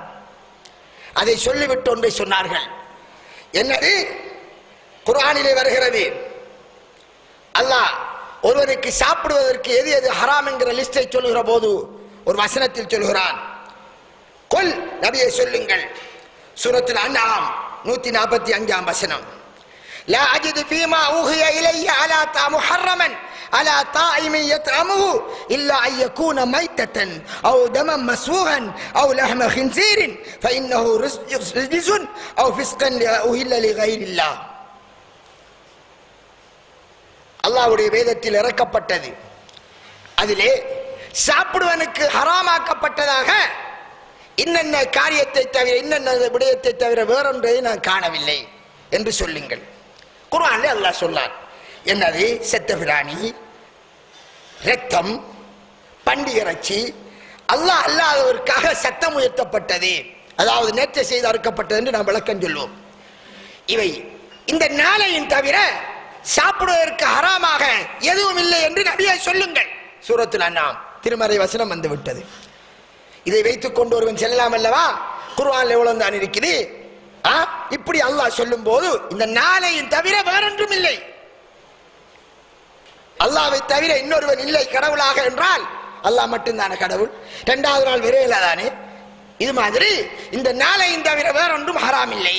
அதை சொல்லிவிட்டு ஒன்றை சொன்னார்கள். என்னது? குர்ஆனிலே வருகிறது, அல்லாஹ் ஒருவருக்கு சாப்பிடுவதற்கு எது எது ஹராம் என்கிற லிஸ்டை சொல்லுகிற போது ஒரு வசனத்தில் சொல்கிறான், கொல் நபியை சொல்லுங்கள், சூரத்துல் அன்ஆம் 145 வசனம். லா அஜிது ஃபீமா ஊஹிய இலைய அலா முஹர்ரமன் அலா தாயிமி யத்அமுஹு இல்லா அன் யகூன மைத்தத்தன் அவ் தமன் மஸ்வூஹன் அவ் லஹ்ம ஹின்ஸீரின் ஃபஇன்னஹு ரிஜ்ஸுன் அவ் ஃபிஸ்கன் உஹில்ல லிகைரில்லாஹ். அல்லாஹ்வுடைய வேதத்தில் இறக்கப்பட்டது. அதிலே சாப்பிடுவனுக்கு ஹராமாக்கப்பட்டதாக இன்னென்ன காரியத்தை தவிர இன்னென்ன விடயத்தை தவிர வேறொன்றை நான் காணவில்லை என்று சொல்லுங்கள். குர்ஆன்ல அல்லாஹ் சொன்னான். என்னது? செத்த பிராணி, இரத்தம், பண்டி இறைச்சி, அல்லாஹ் அல்லாதவருக்காக சத்தம் உயர்த்தப்பட்டது, அதாவது நேர்ச்சை செய்து அறுக்கப்பட்டது என்று நாம் விளக்கம் சொல்லுவோம். இவை இந்த நாளையும் தவிர சாப்பிடுவதற்கு ஹராமாக எதுவும் இல்லை என்று நபியே சொல்லுங்கள். சூரத்துல் அன்ஆம் திருமறை வசனம் வந்து விட்டது. இதை வைத்துக் கொண்டு ஒருவன் செல்லலாம் அல்லவா? குர்ஆன்ல எவ்வளவு தான் இருக்குது. இப்படி அல்லாஹ் சொல்லும் போது இந்த நாளையும் தவிர வேறொன்றும் இல்லை, அல்லாஹ்வை தவிர இன்னொருவன் இல்லை கடவுளாக என்றால் அல்லாஹ் மட்டும்தானே கடவுள். இரண்டாவது நாள் விரைவில் தானே. இது மாதிரி இந்த நாளையும் தவிர வேறொன்றும் ஹராம் இல்லை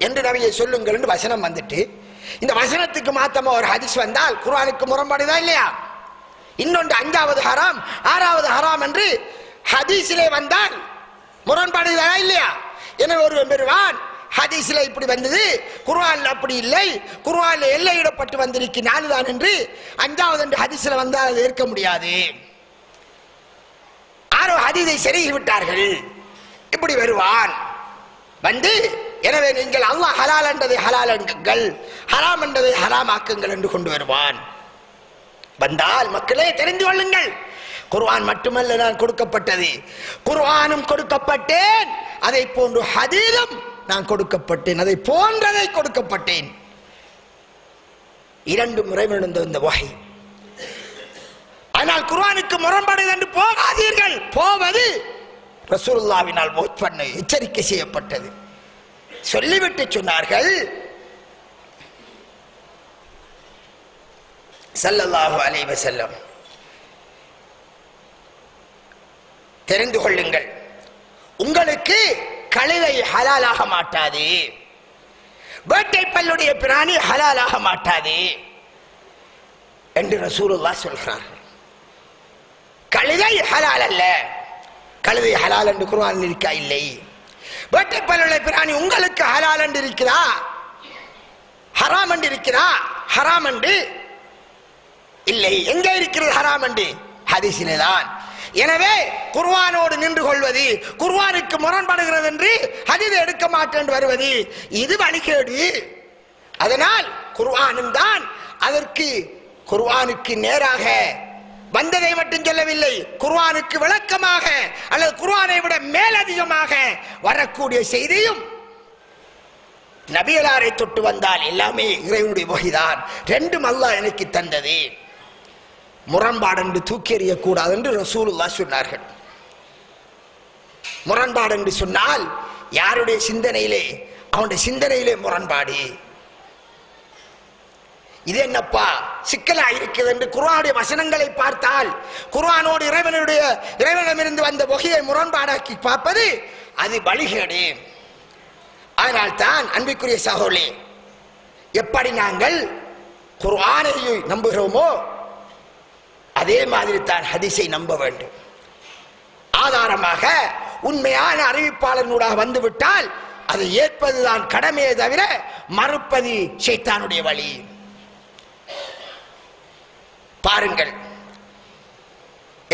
என்று நபியை சொல்லுங்கள் என்று வசனம் வந்துட்டு, இந்த வசனத்துக்கு மாத்தமா ஒரு ஹதீஸ் வந்தால் குர்ஆனுக்கு முரண்பாடுதான் இல்லையா? இன்னொன்று 5வது ஹராம் 6வது ஹராம் என்று ஹதீஸிலே வந்தால் முரண்பாடுதான் இல்லையா? எனவே ஒருவன் பெறுவான், ஹதீஸில் இப்படி வந்தது, குர்ஆன்ல அப்படி இல்லை, குர்ஆன்ல எல்லையிடப்பட்டு வந்திருக்கு 4 தான் என்று 5வது என்று ஹதீஸில் வந்தால் அதை ஏற்க முடியாது. ஆரோ ஹதீஸை செருகி விட்டார்கள். இப்படி வருவான் வந்து, எனவே நீங்கள் அல்லாஹ் ஹலால் என்றதை ஹலால் ஹராம் என்றதை ஹராமாக்குங்கள் என்று கொண்டு வருவான். வந்தால் மக்களே தெரிந்து கொள்ளுங்கள், குர்ஆன் மட்டுமல்ல நான் கொடுக்கப்பட்டது, குர்ஆனும் கொடுக்கப்பட்டேன், அதை போன்று ஹதீஸும் நான் கொடுக்கப்பட்டேன், அதை போன்றதை கொடுக்கப்பட்டேன். 2 முறை இந்த வஹி. ஆனால் குர்ஆனுக்கு முரண்பாடு என்று போகாதீர்கள். போவது ரசூலுல்லாஹ்வினால் பண்ண எச்சரிக்கை செய்யப்பட்டது. சொல்லிவிட்டு சொன்னார்கள் ஸல்லல்லாஹு அலைஹி வஸல்லம், தெரிந்து கொள்ளுங்கள், உங்களுக்கு கழுதை ஹலாலாக மாட்டாது, வேட்டை பல்லுடைய பிராணி ஹலாலாக மாட்டாது என்று ரசூலுல்லாஹ் சொல்கிறார்கள். கழுதை ஹலால் அல்ல, கழுதை ஹலால் என்று குர்ஆனில் இருக்கா? இல்லை. வேட்டை பல்லுடைய பிராணி உங்களுக்கு ஹலால் என்று இருக்கிறா? ஹராம் என்று இருக்கிறா? ஹராம் என்று இல்லை. எங்கே இருக்கிறது ஹராம் என்று? ஹதீஸிலே தான். எனவே குர்ஆனோடு நின்று கொள்வது, குர்ஆனுக்கு முரண்படுகிறது என்று ஹதீஸ் எடுக்க மாட்டேன் வருவது, இது வழிகேடு. அதனால் குர்ஆனும் தான் அதற்கு குர்ஆனுக்கு நேராக வந்ததை மட்டும் சொல்லவில்லை, குர்ஆனுக்கு விளக்கமாக அல்லது குர்ஆனை விட மேலதிகமாக வரக்கூடிய செய்தியும் நபியலாரை தொட்டு வந்தால் எல்லாமே இறைவனுடைய வகைதான். 2ம் அல்லாஹ் எனக்கு தந்தது, முரண்பாடு என்று தூக்கி எறியக்கூடாது என்று ரசூலுல்லாஹ் சொன்னார்கள். முரண்பாடு என்று சொன்னால் யாருடைய சிந்தனையிலே, அவனுடைய சிந்தனையிலே முரண்பாடு. இது என்னப்பா சிக்கலா இருக்கிறது என்று குர்ஆனுடைய வசனங்களை பார்த்தால், குர்ஆனோடு இறைவனிடமிருந்து வந்த வகையை முரண்பாடாக்கி பார்ப்பது அது வழிகேடு. அதனால் தான் அன்பிற்குரிய சகோதரர்களே, எப்படி நாங்கள் குர்ஆனை நம்புகிறோமோ அதே மாதிரி தான் ஹதீஸை நம்ப வேண்டும். ஆதாரமாக உண்மையான அறிவிப்பாளனூடாக வந்துவிட்டால் அதை ஏற்பதுதான் கடமையே தவிர மறுப்பது ஷைத்தானுடைய வழி. பாருங்கள்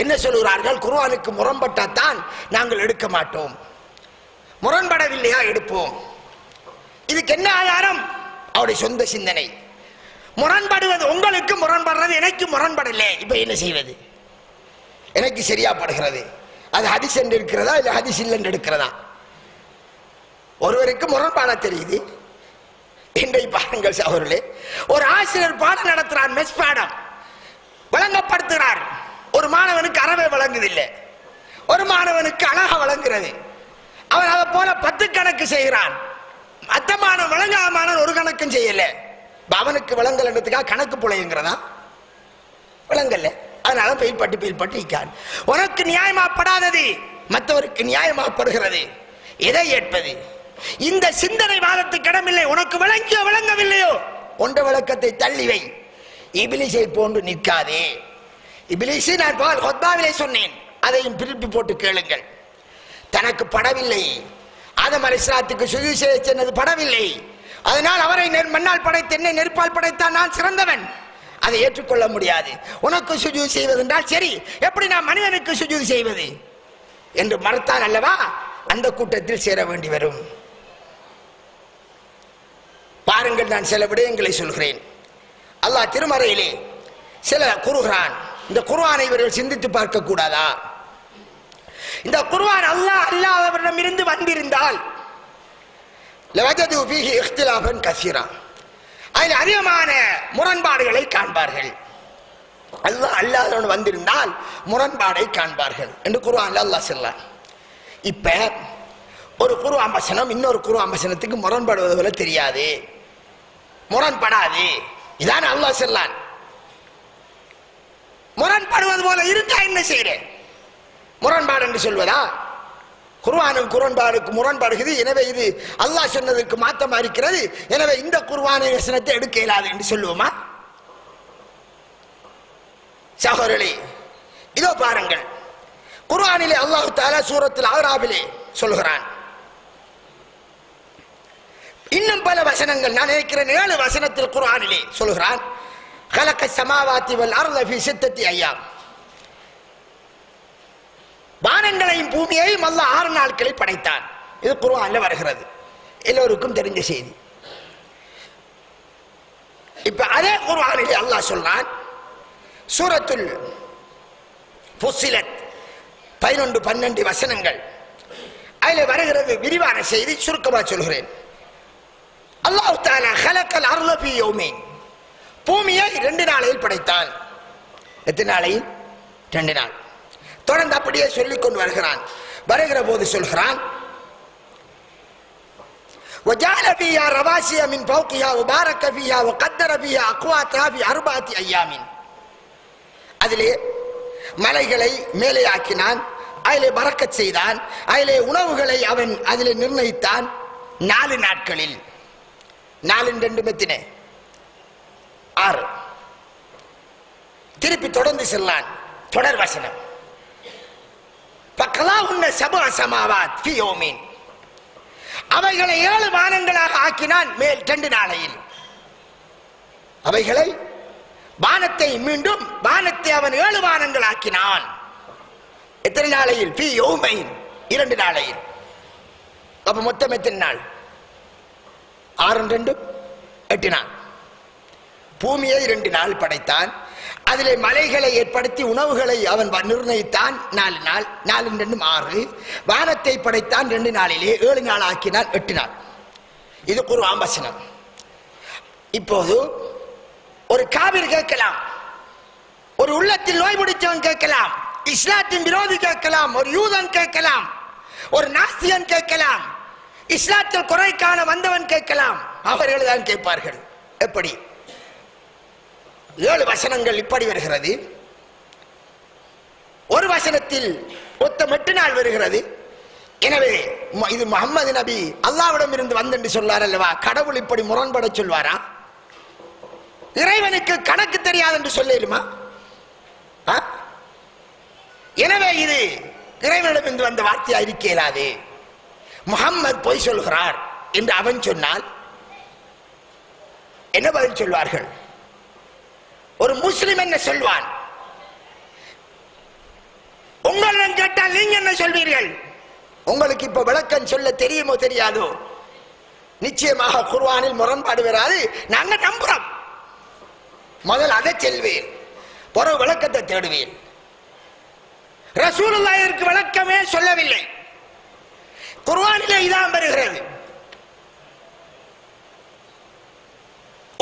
என்ன சொல்கிறார்கள், குர்ஆனுக்கு முரண்பட்டால் நாங்கள் எடுக்க மாட்டோம், முரண்படவில்லையா எடுப்போம். இதுக்கு என்ன ஆதாரம்? அவருடைய சொந்த சிந்தனை. முரண்படுவது உங்களுக்கு முரண்படுறது, எனக்கு முரண்படல. இப்ப என்ன செய்வது? எனக்கு சரியா படுகிறது, அது ஹதீஸ் என்று இருக்கிறதா இல்ல ஹதீஸ் இல்லை என்று இருக்கிறதா? ஒருவருக்கு முரண்பாட தெரியுது. இன்றைக்கு பாருங்கள் சகோதரர்களே, ஒரு ஆசிரியர் பாடம் நடத்துறார், மெஸ் பாடம் வழங்கப்படுத்துகிறார். ஒரு மாணவனுக்கு அறவே வழங்குதில்லை, ஒரு மாணவனுக்கு அழகா வழங்குகிறது. அவன் அதை போல 10 கணக்கு செய்கிறான். மற்ற மாணவன் வழங்காத மாணவன் ஒரு கணக்கும் செய்யல. அவனுக்கு விளங்கலன்றதுக்காக கணக்கு புழையுங்கிறதா? விளங்கல்ல, அதனால பெயில் பட்டு இருக்கான். உனக்கு நியாயமாப்படாதது மற்றவருக்கு நியாயமாப்படுகிறது. எதை ஏற்பது? இந்த சிந்தனை வாதத்துக்கு இடமில்லை. உனக்கு விளங்கியோ விளங்கவில்லையோ ஒன்ற விளக்கத்தை தள்ளிவை. இபிலிசை போன்று நிற்காதே. இபிலிசை நான் ஹுத்பாவிலே சொன்னேன், அதையும் திருப்பி போட்டு கேளுங்கள். தனக்கு படவில்லை, ஆதம் அலைஹிஸ்ஸலாத்துக்கு சுஜூத் செய்ய சொன்னது படவில்லை, அதனால் அவரை மண்ணால் படைத்து என்னை நெருப்பால் படைத்தான், நான் சிறந்தவன், அதை ஏற்றுக்கொள்ள முடியாது. உனக்கு சுஜூத் செய்வது என்றால் சரி, எப்படி நான் மனிதனுக்கு சுஜூத் செய்வது என்று மறுத்தான் அல்லவா? அந்த கூட்டத்தில் சேர வேண்டி வரும். பாருங்கள், நான் சில விடயங்களை சொல்கிறேன். அல்லாஹ் திருமறையிலே சில கூறுகிறான். இந்த குர்ஆனை இவர்கள் சிந்தித்து பார்க்க கூடாதா? இந்த குர்ஆன் அல்லாஹ்விடம் இருந்து வந்திருந்தால் லவஜது ஃபீஹி இக்திலாஃபன் கஸீரா, அதில் அதிகமான முரண்பாடுகளை காண்பார்கள். அல்லாஹ்விடம் வந்திருந்தால் முரண்பாடை காண்பார்கள் என்று குர்ஆன்ல அல்லாஹ் சொல்றான். இப்ப ஒரு குர்ஆன் வசனம் இன்னொரு குர்ஆன் வசனத்துக்கு முரண்படுவது போல தெரியாது, முரண்படாது. இதான் அல்லாஹ் சொல்றான். முரண்படுவது போல இருந்தா என்ன செய்யறேன்? முரண்பாடு என்று சொல்வதா? குர்ஆனுக்கு குர்ஆனுக்கு முரண்பாடுகிறது, எனவே இது அல்லாஹ் சொன்னதற்கு மாற்றமா இருக்கிறது, எனவே இந்த குர்ஆனை வசனத்தை எடுக்க இயலாது என்று சொல்லுவோமா? சகோதரர்களே, இதோ பாருங்கள், குர்ஆனிலே அல்லாஹ் தஆலா சூரத்துல் அஅராஃபிலே சொல்கிறான். இன்னும் பல வசனங்கள், நான் நினைக்கிறேன் 7 வசனத்தில் குர்ஆனிலே சொல்கிறான். خلق السماوات والارض في 6 ايام, வானங்களையும் பூமியையும் அல்லாஹ் 6 நாட்களில் படைத்தான். இது குர்ஆன்ல வருகிறது, எல்லோருக்கும் தெரிஞ்ச செய்தி. இப்ப அதே குர்ஆனிலே அல்லாஹ் சொல்றான், சூரத்துல் ஃபுஸ்ஸிலத் 11-12 வசனங்கள், அதில் வருகிறது விரிவான செய்தி. சுருக்கமாக சொல்கிறேன். அல்லாஹ் தஆலா خلقல் அர்த ஃபீ யௌமைன், பூமியை 2 நாளையில் படைத்தான். எத்தனை நாளையில்? 2 நாள். தொடர்ந்து அப்படியே சொல்லிக் கொண்டு வருகிறான். வருகிற போது சொல்கிறான், وجعل فيها رواسي من فوقها وبارك فيها وقدر فيها أقواتها في 4 أيام. அதிலே மலைகளை மேலே ஆக்கினான், அதிலே பரக்கத் செய்தான், அதிலே உணவுகளை அவன் அதிலே நிர்ணயித்தான் 4 நாட்களில். 4 மெத்தினே 6. திருப்பி தொடர்ந்து செல்லான். தொடர் வசனம், பக்கலாஹுன்ன சபஅ ஸமாவாத் ஃபீ யௌமின், அவைகளை 7 வானங்களாக ஆக்கினான் மேல் 2 நாளையில். அவைகளை வானத்தை மீண்டும் வானத்தை அவன் 7 வானங்கள் ஆக்கினான். எத்தனை நாளையில்? ஃபீ யௌமைன், 2 நாளையில். அப்ப மொத்தம் எத்தனை நாள்? 6 2 8 நாள். பூமியை 2 நாள் படைத்தான், அதிலே மலைகளை ஏற்படுத்தி உணவுகளை அவன் நிர்ணயித்தான் 4 நாள். 4 2 6. வானத்தை படைத்தான் 2 நாளிலே, 7 நாள் ஆக்கினான் 8 நாள். இது குர்ஆன் வசனம். இப்போது ஒரு காபிர் கேட்கலாம், ஒரு உள்ளத்தில் நோய் பிடிச்சவன் கேட்கலாம், இஸ்லாத்தின் விரோதி கேட்கலாம், ஒரு யூதன் கேட்கலாம், ஒரு நாஸ்தியன் கேட்கலாம், இஸ்லாத்தில் குறை காண வந்தவன் கேட்கலாம். அவர்கள் தான் கேட்பார்கள், எப்படி? 7 வசனங்கள் இப்படி வருகிறது. ஒரு வசனத்தில் மொத்தம் 8 நாள் வருகிறது. எனவே இது முஹம்மது நபி அல்லாஹ்விடம் இருந்து வந்தென்று சொல்லார் அல்லவா? கடவுள் இப்படி முரண்பட சொல்வாரா? இறைவனுக்கு கணக்கு தெரியாது என்று சொல்லிடுமா? எனவே இது இறைவனிடம் இருந்து வந்த வார்த்தையா இருக்க இயலாது. முஹம்மது பொய் சொல்கிறார் என்று அவன் சொன்னால் என்ன பதில் சொல்வார்கள்? ஒரு முஸ்லிம் என்ன சொல்வான்? உங்களிடம் கேட்டால் நீங்க என்ன சொல்வீர்கள்? உங்களுக்கு இப்ப விளக்கம் சொல்ல தெரியுமோ தெரியாதோ? நிச்சயமாக குர்ஆனில் முரண்பாடு வராது, நாங்க நம்புறோம். முதல் அதை செல்வேன், பிறகு விளக்கத்தை தேடுவேன். ரசூலுல்லாஹ்விற்கு விளக்கமே சொல்லவில்லை, குர்ஆனிலே இதான் வருகிறது.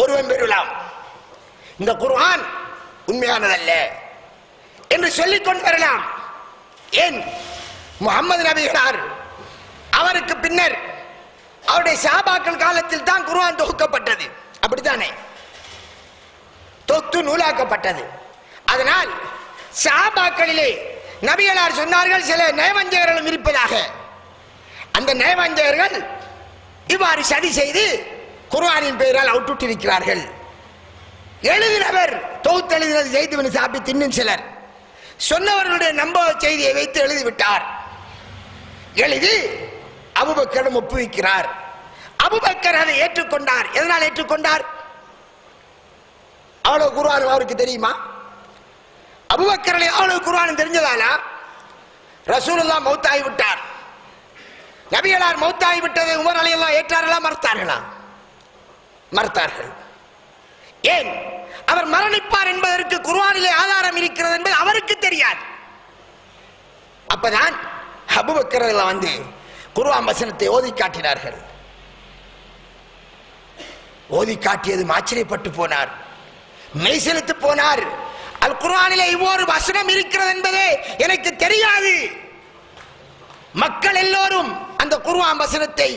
ஒருவன் பெறலாம், இந்த குர்ஆன் உண்மையானதல்ல என்று சொல்லிக் கொண்டு வரலாம். ஏன்? முஹம்மது நபிகளார் அவருக்கு பின்னர் அவருடைய சஹாபாக்கள் காலத்தில் தான் குர்ஆன் தொகுக்கப்பட்டது, அப்படித்தானே? தொகுத்து நூலாக்கப்பட்டது. அதனால் சஹாபாக்களிலே நபிகளார் சொன்னார்கள் சில நயவஞ்சகர்களும் இருப்பதாக. அந்த நயவஞ்சகர்கள் இவ்வாறு சதி செய்து குர்ஆனின் பெயரால் அவுட்டுட்டிருக்கிறார்கள். எழுதினவர் தொகுத்தெழுதினது ஸைத் இப்னு சாபித், இன்னும் சிலர் சொன்னவர்களுடைய நம்பக செய்தியை வைத்து எழுதிவிட்டார். எழுதி அபூபக்கரிடம் ஒப்புவிக்கிறார். அபூபக்கர் அதை ஏற்றுக்கொண்டார். எதனால் ஏற்றுக்கொண்டார்? அவ்வளவு குர்ஆன் அவருக்கு தெரியுமா? அபூபக்கர் அவ்வளவு குர்ஆன் தெரிஞ்சதாலா? ரசூலுல்லாஹ் மௌத்தாகி விட்டார். நபிகளார் மௌத்தாகி விட்டதை உமர் ரலியல்லாஹு ஏற்றார்களா, மறுத்தார்களா? மறுத்தார்கள். ஏன்? அவர் மரணிப்பார் என்பதற்கு குர்ஆனிலே ஆதாரம் இருக்கிறது என்பது அவருக்கு தெரியாது. அப்பதான் அபூபக்கர் ரலியல்லாஹு வந்து குர்ஆன் வசனத்தை ஓதி காட்டினார்கள். ஓதி காட்டியது ஆச்சரியப்பட்டு போனார், மெய்சிலித்து போனார். அல் குர்ஆனிலே இவ்வொரு வசனம் இருக்கிறது என்பதே எனக்கு தெரியாது. மக்கள் எல்லோரும் அந்த குர்ஆன் வசனத்தை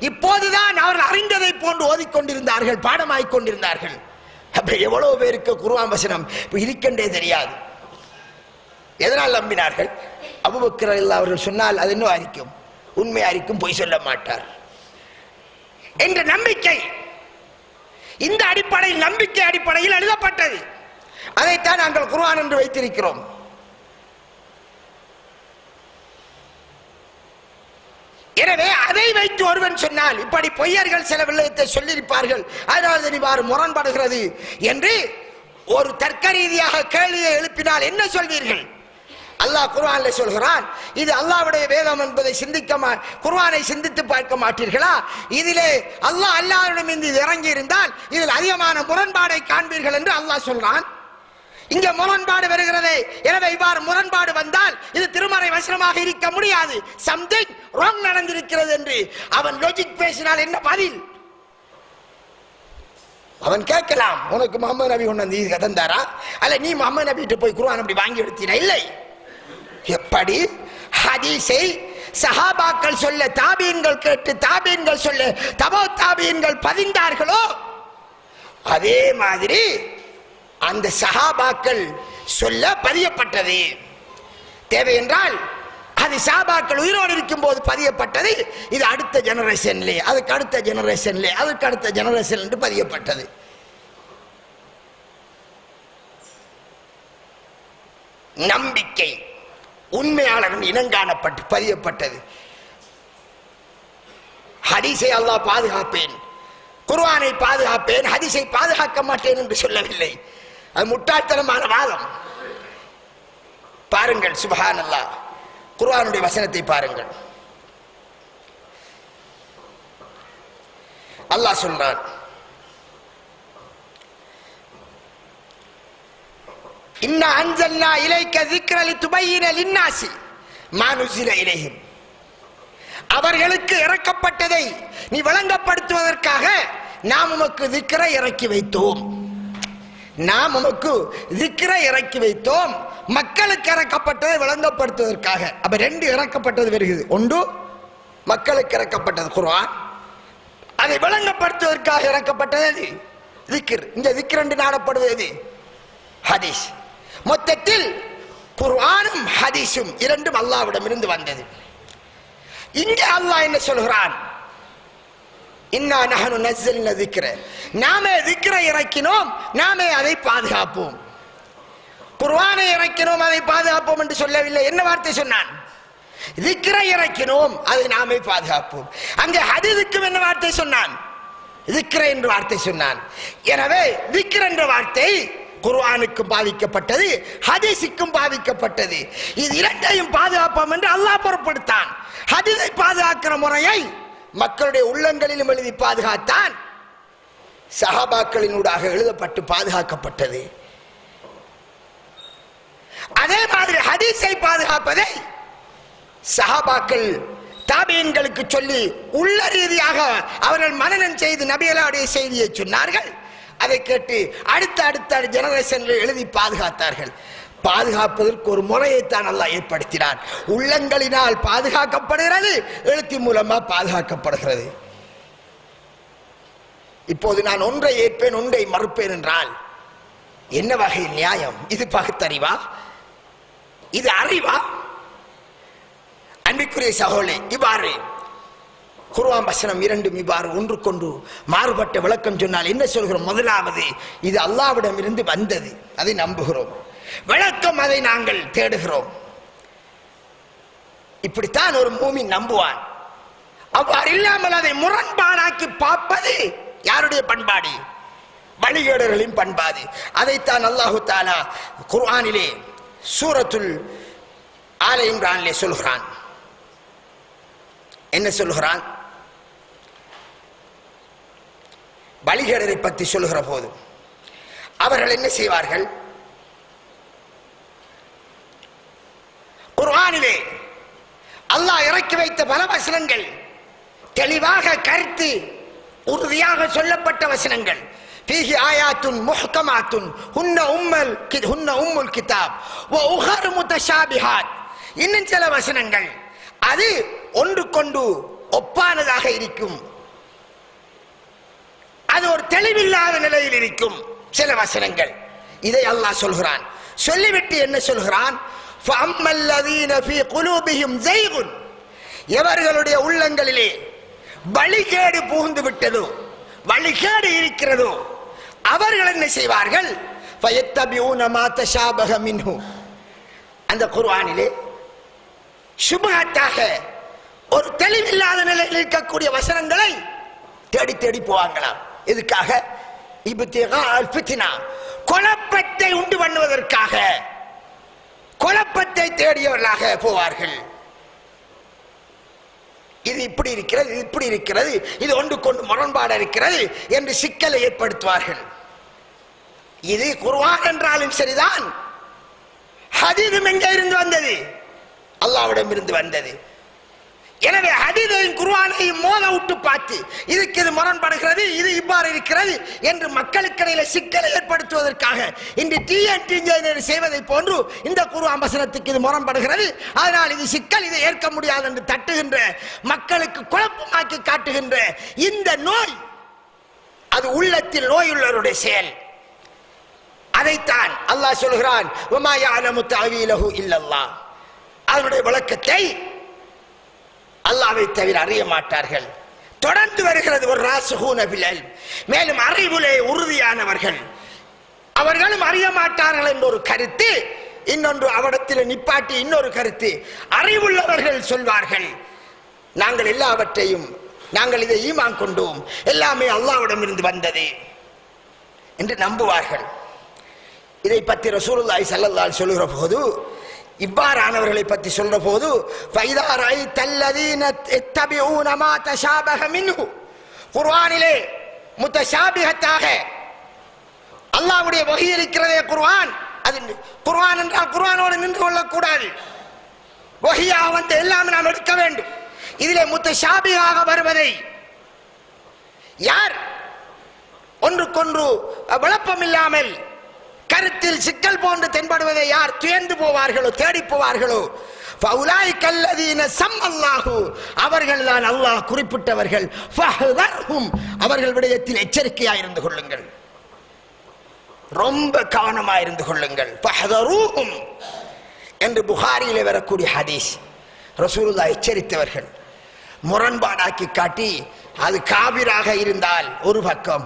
இப்போதுதான் அவர்கள் அறிந்ததை போன்று ஓதிக்கொண்டிருந்தார்கள், பாடமாகிக் கொண்டிருந்தார்கள். அப்ப எவ்வளவு பேருக்கு குர்ஆன் வசனம் இருக்கின்றே தெரியாது. எதனால் நம்பினார்கள்? அபூபக்கர் ரலியல்லாஹு அவர்கள் சொன்னால் அது இன்னும் அறிக்கும், உண்மை அறிக்கும், பொய் சொல்ல மாட்டார் என்ற நம்பிக்கை, இந்த அடிப்படையில், நம்பிக்கை அடிப்படையில் எழுதப்பட்டது. அதைத்தான் நாங்கள் குர்ஆன் என்று வைத்திருக்கிறோம். எனவே அதை வைத்து ஒருவன் சொன்னால் இப்படி பொய்யர்கள் சில விடயத்தை சொல்லியிருப்பார்கள், அதனால் இவ்வாறு முரண்படுகிறது என்று ஒரு தர்க்க ரீதியாக கேள்வியை எழுப்பினால் என்ன சொல்வீர்கள்? அல்லாஹ் குர்ஆனில் சொல்கிறான், இது அல்லாஹ்வுடைய வேதம் என்பதை குர்ஆனை சிந்தித்து பார்க்க மாட்டீர்களா? இதிலே அல்லாஹ் அல்லாஹ்விடம் இது இறங்கி இருந்தால் இதில் அதிகமான முரண்பாடை காண்பீர்கள் என்று அல்லாஹ் சொல்றான். இங்க முரண்பாடு வருகிறது. எனவே இவ்வாறு முரண்பாடு வந்தால் இது திருமறை வசனமாக இருக்க முடியாது, சம்திங் ராங் நடந்திருக்கிறது என்று அவன் லாஜிக் பேசினால் என்ன பதில்? அவன் கேட்கலாம், உனக்கு முஹம்மது நபி கொண்டு வந்து தந்தாரா, அல்ல நீ முஹம்மது நபிட்டு போய் குர்ஆன் அப்படி வாங்கி எடுத்தீரா? இல்லை. எப்படி ஹதீஸை சஹாபாக்கள் சொல்ல, தாபீன்கள் கேட்டு, தாபீன்கள் சொல்ல, தபோ தாபீன்கள் பதிந்தார்களோ அதே மாதிரி அந்த சஹாபாக்கள் சொல்ல பதியப்பட்டது. தேவை என்றால் அது சஹாபாக்கள் உயிரோடு இருக்கும் போது பதியப்பட்டது. இது அடுத்த ஜெனரேஷன்லே, அதுக்கு அடுத்த ஜெனரேஷன்லே, அதுக்கு அடுத்த ஜெனரேஷன் என்று பதியப்பட்டது. நம்பிக்கை உண்மையாளர்கள் இனங்காணப்பட்டு பதியப்பட்டது. ஹதீஸை அல்லாஹ் பாதுகாப்பேன், குர்ஆனை பாதுகாப்பேன், ஹதீஸை பாதுகாக்க மாட்டேன் என்று சொல்லவில்லை. அது முட்டாள்தனமான வாதம். பாருங்கள், சுப்ஹானல்லாஹ், குர்ஆனுடைய வசனத்தை பாருங்கள். அல்லாஹ் சொல்றான், இன்னா அன்ஸல்னா இலைக்க ذிக்ர லிதுபையின லின்னாஸி மா நுஸில இலைஹிம். அவர்களுக்கு இறக்கப்பட்டதை நீ விளங்கப்படுத்துவதற்காக நாம் உமக்கு ذிக்ரை இறக்கி வைத்தோம். நாம் உமக்கு ذிக்ரை இறக்கி வைத்தோம், மக்களுக்கு இறக்கப்பட்டதை விளங்கப்படுத்துவதற்காக. அப்ப ரெண்டு இறக்கப்பட்டது வருகிறது. ஒன்று மக்களுக்கு இறக்கப்பட்டது குர்ஆன், அதை விளங்கப்படுத்துவதற்காக இறக்கப்பட்டது ذிக்ர். இந்த ذிக்ர் என்று நாடப்படுவது ஹதீஸ். மொத்தத்தில் குர்ஆனும் ஹதீஸும் இரண்டும் அல்லாஹ்விடம் இருந்து வந்தது. இங்கே அல்லாஹ் என்ன சொல்கிறான்? இன்னா நஹனு நஸ்ஸல்னா ذிக்ர, நாமே ذிக்ரை இறக்கினோம், நாமே அதை பாதுகாப்போம். குர்ஆனை இறக்கினோம், அதை பாதுகாப்போம் என்று சொல்லவில்லை. என்ன வார்த்தை சொன்னான்? ذிக்ரை இறக்கினோம், அதை நாமே பாதுகாப்போம். அங்கே ஹதீஸுக்கும் என்ன வார்த்தை சொன்னான்? ذிக்ர என்ற வார்த்தை சொன்னான். எனவே ذிக்ர் என்ற வார்த்தை குர்ஆனுக்கும் பாதிக்கப்பட்டது, ஹதீஸுக்கும் பாதிக்கப்பட்டது. இது இரண்டையும் பாதுகாப்போம் என்று அல்லாஹ் பொறுப்படுத்தான். ஹதீஸை பாதுகாக்கிற முறையை மக்களுடைய உள்ளங்களிலும் எழுதி பாதுகாத்தான். சஹாபாக்களினூடாக எழுதப்பட்டு பாதுகாக்கப்பட்டது. அதே மாதிரி ஹதீஸை பாதுகாப்பதை சஹாபாக்கள் தாபீன்களுக்கு சொல்லி உள்ள ரீதியாக அவர்கள் மனனம் செய்து நபிகளுடைய செய்தியை சொன்னார்கள். அதை கேட்டு அடுத்த ஜெனரேஷனில் எழுதி பாதுகாத்தார்கள். பாதுகாப்பதற்கு ஒரு முறையைத்தான் அல்லாஹ் ஏற்படுத்தினான். உள்ளங்களினால் பாதுகாக்கப்படுகிறது, எழுத்து மூலமா பாதுகாக்கப்படுகிறது. இப்போது நான் ஒன்றை ஏற்பேன், ஒன்றை மறுப்பேன் என்றால் என்ன வகை நியாயம்? இது பகுத்தறிவா? இது அறிவா? அன்பிற்குரிய சகோதரர்களே, இவ்வாறு குர்ஆன் வசனம் இரண்டும் இவ்வாறு ஒன்றுக்கொன்று மாறுபட்ட விளக்கம் சொன்னால் என்ன சொல்கிறோம்? முதலாவது, இது அல்லாஹ்விடம் இருந்து வந்தது, அதை நம்புகிறோம். விளக்கம் அதை நாங்கள் தேடுகிறோம். இப்படித்தான் ஒரு மூமின் நம்புவான். அவ்வாறு இல்லாமல் அதை முரண்பாடாக்கி பார்ப்பது யாருடைய பண்பாடு? வழிகேடர்களின் பண்பாடு. அதைத்தான் அல்லாஹு தஆலா குர்ஆனிலே சூரத்துல் ஆல இம்ரானிலே சொல்கிறான். என்ன சொல்கிறான்? வழிகேடரை பற்றி சொல்கிற போது அவர்கள் என்ன செய்வார்கள்? குர்ஆனிலே அல்லாஹ் இறக்கி வைத்த பல வசனங்கள், தெளிவாக கருத்து உறுதியாக சொல்லப்பட்ட வசனங்கள். ஃபீஹி ஆயாத்துன் முஹ்கமாத்துன் ஹுன்ன உம்முல் கிதாப் வ உஹர் முத்தஷாபிஹாத். இன்னும் சில வசனங்கள் அது ஒன்றுக்கொண்டு ஒப்பானதாக இருக்கும், அது ஒரு தெளிவில்லாத நிலையில் இருக்கும் சில வசனங்கள். இதை அல்லாஹ் சொல்கிறான். சொல்லிவிட்டு என்ன சொல்கிறான்? ஃபஅம்மல்லதீன ஃபீ குலூபிஹிம் ஸைகுன். எவர்களுடைய உள்ளங்களிலே வழிகேடு புகுந்து விட்டதோ, வழிகேடு இருக்கிறதோ, அவர்கள் என்ன செய்வார்கள்? ஃபயத்தபிஊன மா தஷாபஹ மின்ஹு. அந்த குர்ஆனிலே சுபஹத்தாக ஒரு தெளிவில்லாத நிலையில் இருக்கக்கூடிய வசனங்களை தேடி தேடி போவாங்களாம். எதுக்காக? இப்திகா அல் ஃபித்னா, குழப்பத்தை உண்டு பண்ணுவதற்காக குழப்பத்தை தேடியவர்களாக போவார்கள். இது இப்படி இருக்கிறது, இது இப்படி இருக்கிறது, இது ஒன்று கொண்டு முரண்பாடு இருக்கிறது என்று சிக்கலை ஏற்படுத்துவார்கள். இது குர்ஆன் என்றாலும் சரிதான், ஹதீஸும் எங்கே இருந்து வந்தது? அல்லாஹ்விடம் இருந்து வந்தது. எனவே ஹதீஸையும் குர்ஆனையும் மோத விட்டு பார்த்து இதுக்கு இது முரண்படுகிறது, இது இவ்வாறு இருக்கிறது என்று மக்களுக்கிடையில சிக்கலை ஏற்படுத்துவதற்காக இன்று டிஎன்டிஜியினர் செய்வதை போன்று இந்த குர்ஆன் வசனத்துக்கு இது முரண்படுகிறது, அதனால் இது சிக்கல், இதை ஏற்க முடியாது என்று தட்டுகின்ற, மக்களுக்கு குழப்பமாக்கி காட்டுகின்ற இந்த நோய், அது உள்ளத்தில் நோயுள்ளவருடைய செயல். அதைத்தான் அல்லாஹ் சொல்கிறான், வமா யஅலமு தஅவீலஹு இல்லல்லாஹ். அதனுடைய விளக்கத்தை அல்லாஹ்வை தவிர அறிய மாட்டார்கள். தொடர்ந்து வருகிறது ஒரு ராசிஹூன ஃபில் இல்ம். மேலும் அறிவிலே உறுதியானவர்கள் அவர்களும் அறிய மாட்டார்கள் என்ற ஒரு கருத்து, இன்னொன்று அவடத்தில் நிப்பாட்டி இன்னொரு கருத்து. அறிவுள்ளவர்கள் சொல்வார்கள், நாங்கள் எல்லாவற்றையும், நாங்கள் இதை ஈமான் கொண்டோம், எல்லாமே அல்லாஹ்விடம் இருந்து வந்தது என்று நம்புவார்கள். இதை பற்றி ரசூலுல்லாஹி ஸல்லல்லாஹு அலைஹி சொல்லுகிற போது, இவ்வாறானவர்களை பற்றி சொல்ற போது, ஃபைதா ரஐத்தல்லதீன இத்தபிஊன மா தஷாபஹ மின்ஹு, குர்ஆனிலே முத்தஷாபிஹத்தாக அல்லாஹ்வுடைய வஹீ இருக்கிறதே குர்ஆன், அது குர்ஆன் என்றால் குர்ஆனோடு நின்று கொள்ளக்கூடாது, வஹீயாக வந்து எல்லாமே நாம் எடுக்க வேண்டும். இதிலே முத்தஷாபிஹாக வருவதை யார் ஒன்றுக்கொன்று விளப்பம் இல்லாமல் கருத்தில் சிக்கல் போன்று தென்படுவதை யார் துயர்ந்து போவார்களோ, தேடி போவார்களோ, ஃபௌலாயிக அல்லதீன ஸம்மல்லாஹு, அவர்கள் தான் அல்லாஹ் குறிப்பிட்டவர்கள், ஃபஹ்தர்ஹும், அவர்கள் விடயத்தில் எச்சரிக்கையாக இருந்து கொள்ளுங்கள், ரொம்ப கவனமாக இருந்து கொள்ளுங்கள். ஃபஹ்தரூஹும் என்று புகாரியிலே வரக்கூடிய ஹதீஸ். ரசூலுல்லாஹ் எச்சரித்தவர்கள். முரண்பாடாக்கி காட்டி, அது காபிராக இருந்தால் ஒரு பக்கம்,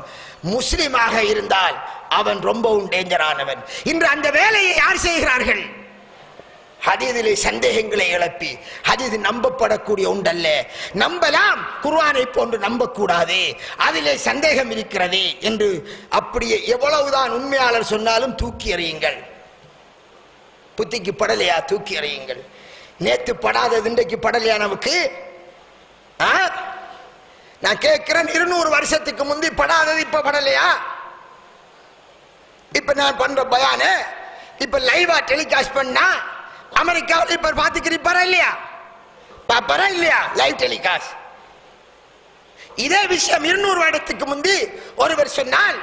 முஸ்லிமாக இருந்தால் அவன் ரொம்பவும் டேஞ்சரானவன். இன்று அந்த வேலையை யார் செய்கிறார்கள்? ஹதீஸிலே சந்தேகங்களை எழுப்பி, ஹதீஸ் நம்பப்படக்கூடிய ஒன்றல்ல, நம்பலாம், குர்ஆனை போன்று நம்பக்கூடாது, அதிலே சந்தேகம் இருக்கிறது என்று அப்படியே எவ்வளவுதான் உண்மையாளர் சொன்னாலும் தூக்கி எறியுங்கள். புத்திக்கு படலையா? தூக்கி எறியுங்கள். நேத்து படாதது இன்றைக்கு படலையா நமக்கு? நான் கேட்கிறேன், 200 வருஷத்துக்கு முந்தி படாதது இப்ப படலையா? இப்ப நான் பண்ற பயான இப்ப லைவா டெலிகாஸ்ட் பண்ணா அமெரிக்காவில் இப்ப பாத்துக்கிறீப்பாரா இல்லையா? பாப்பாரா இல்லையா? Live telecast. இதே விஷயம் 200 வருடத்துக்கு முந்தி ஒருவர் சொன்னால்,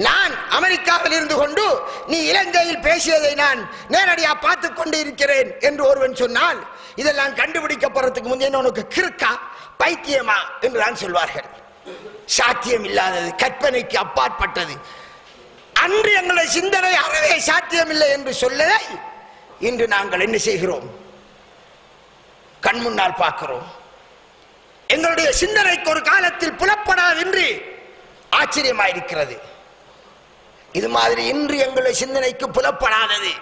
நான் அமெரிக்காவில் இருந்து கொண்டு நீ இலங்கையில் பேசியதை நான் நேரடியாக பார்த்து கொண்டு இருக்கிறேன் என்று ஒருவன் சொன்னால், இதெல்லாம் கண்டுபிடிக்கப்படுறதுக்கு முந்தைய உனக்கு கிறுக்கா, பைத்தியமா என்றுதான் சொல்வார்கள். சாத்தியம் இல்லாதது, கற்பனைக்கு அப்பாற்பட்டது. அன்று எங்களுடைய சிந்தனை அறவே சாத்தியமில்லை என்று சொல்லலை இன்று நாங்கள் என்ன செய்கிறோம்? கண் முன்னால் பார்க்கிறோம். எங்களுடைய சிந்தனைக்கு ஒரு காலத்தில் புலப்படாது என்று ஆச்சரியமாயிருக்கிறது. இது மாதிரி இன்று எங்களுடைய சிந்தனைக்கு புலப்படாதது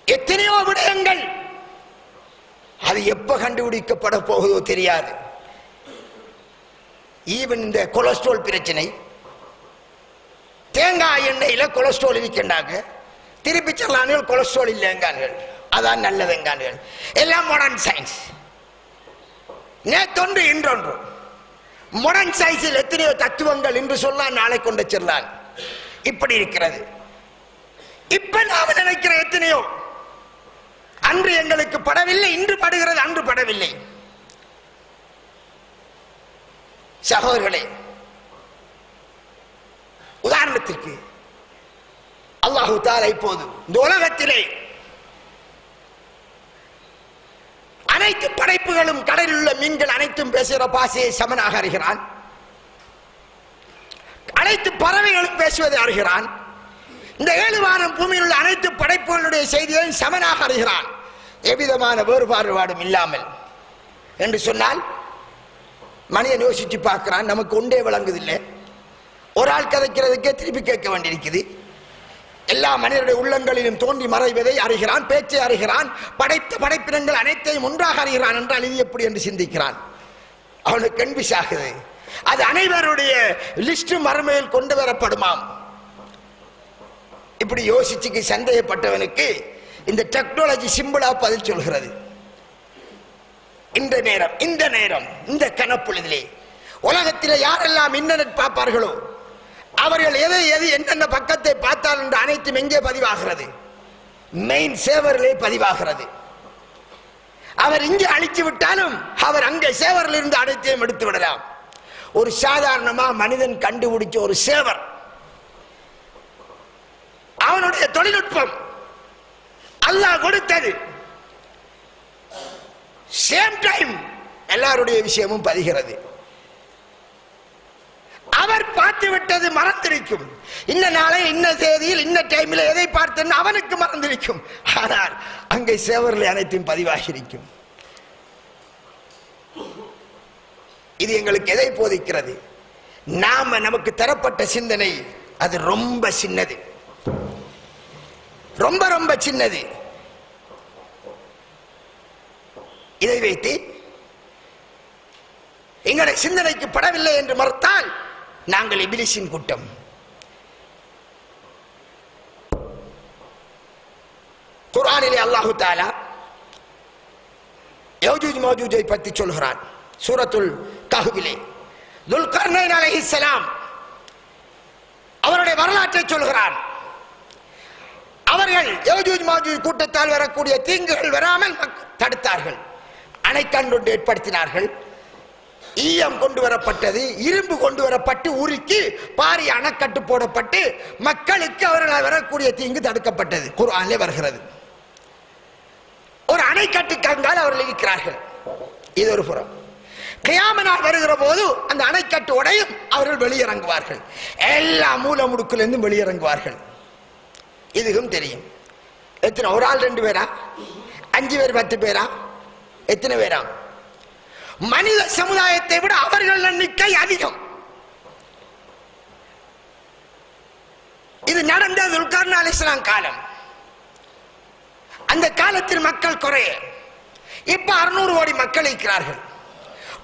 எத்தனையோ விடயங்கள். அது எப்ப கண்டுபிடிக்கப்பட போகுதோ தெரியாது. ஈவன் இந்த கொலஸ்ட்ரால் பிரச்சனை, தேங்காய் எண்ணெயில கொலஸ்ட்ரால் இருக்கின்றாங்க, திருப்பி சொல்லார்கள் கொலஸ்ட்ரால் இல்லைங்கார்கள், அதான் நல்லதுங்கார்கள். எல்லாம் மாடர்ன் சயின்ஸ். நேற்றொன்று இன்றொன்று மாடர்ன் சயின்ஸில் எத்தனையோ தத்துவங்கள் இன்று சொல்லலாம், நாளை கொண்டு செல்லான். இப்படி இருக்கிறது. இப்ப நாம நினைக்கிற எத்தனையோ அன்று எங்களுக்கு படவில்லை, இன்று படுகிறது, அன்று படவில்லை. சகோதரர்களே, உதாரணத்திற்கு அல்லாஹு தஆலா இப்போது இந்த உலகத்திலே அனைத்து படைப்புகளும், கடலில் உள்ள மீன்கள் அனைத்தும் பேசுகிற பாசையை சமனாக அறிகிறான். அனைத்து பறவைகளும் பேசுவதை அறிகிறான். இந்த 7 வானம் பூமியில் உள்ள அனைத்து படைப்புகளுடைய செய்தியை சமனாக அறிகிறான், எவ்விதமான வேறுபாடும் இல்லாமல். என்று சொன்னால் மனிதன் யோசிச்சு பார்க்கிறான், நமக்கு ஒன்றே விளங்குதில்லை. ஒரு ஆள் கதைக்கிறதுக்கே திருப்பி கேட்க வேண்டியிருக்குது. எல்லா மனிதனுடைய உள்ளங்களிலும் தோன்றி மறைவதை அறிகிறான், பேச்சை அறிகிறான், படைத்த படைப்பினங்கள் அனைத்தையும் ஒன்றாக அறிகிறான் என்றால் இது எப்படி என்று சிந்திக்கிறான். அவனுக்கு கன்பிஷாகுது. அது அனைவருடைய லிஸ்ட் மறுமையில் கொண்டு வரப்படுமாம். இப்படி யோசிச்சுக்கு சந்தேகப்பட்டவனுக்கு இந்த டெக்னாலஜி சிம்பிளா பதில் சொல்கிறது. இந்த நேரம் இந்த கணப்பொழுதிலே உலகத்திலே யாரெல்லாம் இன்டர்நெட் பார்ப்பார்களோ அவர்கள் எது என்னென்ன பக்கத்தை பார்த்தால் என்று அனைத்தும் எங்கே பதிவாகிறது? மெயின் சேவரிலே பதிவாகிறது. அவர் இங்கே அழிச்சு விட்டாலும் அவர் அங்கே சேவரில் இருந்து அனைத்தையும் எடுத்து விடலாம். ஒரு சாதாரணமா மனிதன் கண்டுபிடிச்ச ஒரு சேவர், அவனுடைய தொழில்நுட்பம் அல்லாஹ் கொடுத்தது. சேம் டைம் எல்லாருடைய விஷயமும் பதிகிறது. அவர் பார்த்து விட்டது மறந்திருக்கும். இன்ன நாளை இன்ன தேதியில் இன்ன டைமில் எதை பார்த்தேன்னு அவனுக்கு மறந்திருக்கும். ஆனால் அங்கே சேவரில் அனைத்தையும் பதிவாகியிருக்கும். இது எங்களுக்கு எதை போதிக்கிறது? நமக்கு தரப்பட்ட சிந்தனை அது ரொம்ப சின்னது, ரொம்ப ரொம்ப சின்னது. இதை வைத்து எங்களுடைய சிந்தனைக்கு படவில்லை என்று மறுத்தால் நாங்கள் இபிலிஸின் கூட்டம். குர்ஆனிலே அல்லாஹு தஆலா யஜூஜ் மஜூஜை பற்றி சொல்கிறான். சூரத்துல் கஹ்ஃபிலே துல்கர்னைன் அலைஹிஸ்ஸலாம் அவருடைய வரலாற்றை சொல்கிறான். அவர்கள் யஜூஜ் மஜூஜ் கூட்டத்தால் வரக்கூடிய தீங்குகள் வராமல் தடுத்தார்கள். அணைக்கண்டு ஏற்படுத்தினார்கள். ஈயம் கொண்டு வரப்பட்டது, இரும்பு கொண்டு வரப்பட்டு உருக்கி பாரி அணைக்கட்டு போடப்பட்டு மக்களுக்கு அவர்கள் வரக்கூடிய தீங்கு தடுக்கப்பட்டது. குர்ஆனிலே வருகிறது. ஒரு அணைக்கட்டுக்காக அவர்கள் இருக்கிறார்கள். இது ஒரு புறம். கியாமத் நாள் வருகிற போது அந்த அணைக்கட்டு உடையும், அவர்கள் வெளியிறங்குவார்கள். எல்லா மூல முடுக்கிலிருந்தும் வெளியிறங்குவார்கள். இதுவும் தெரியும். எத்தனை? ஒரு ஆள் 2 பேரா? 5 பேர் 10 பேரா? எத்தனை பேரா? மனித சமுதாயத்தை விட அவர்கள் எண்ணிக்கை அதிகம். இது நடந்தது துல்கர்னைன் அலைஹிஸ்ஸலாம் காலம். அந்த காலத்தில் மக்கள் குறைய. இப்ப 600 கோடி மக்கள் இருக்கிறார்கள்.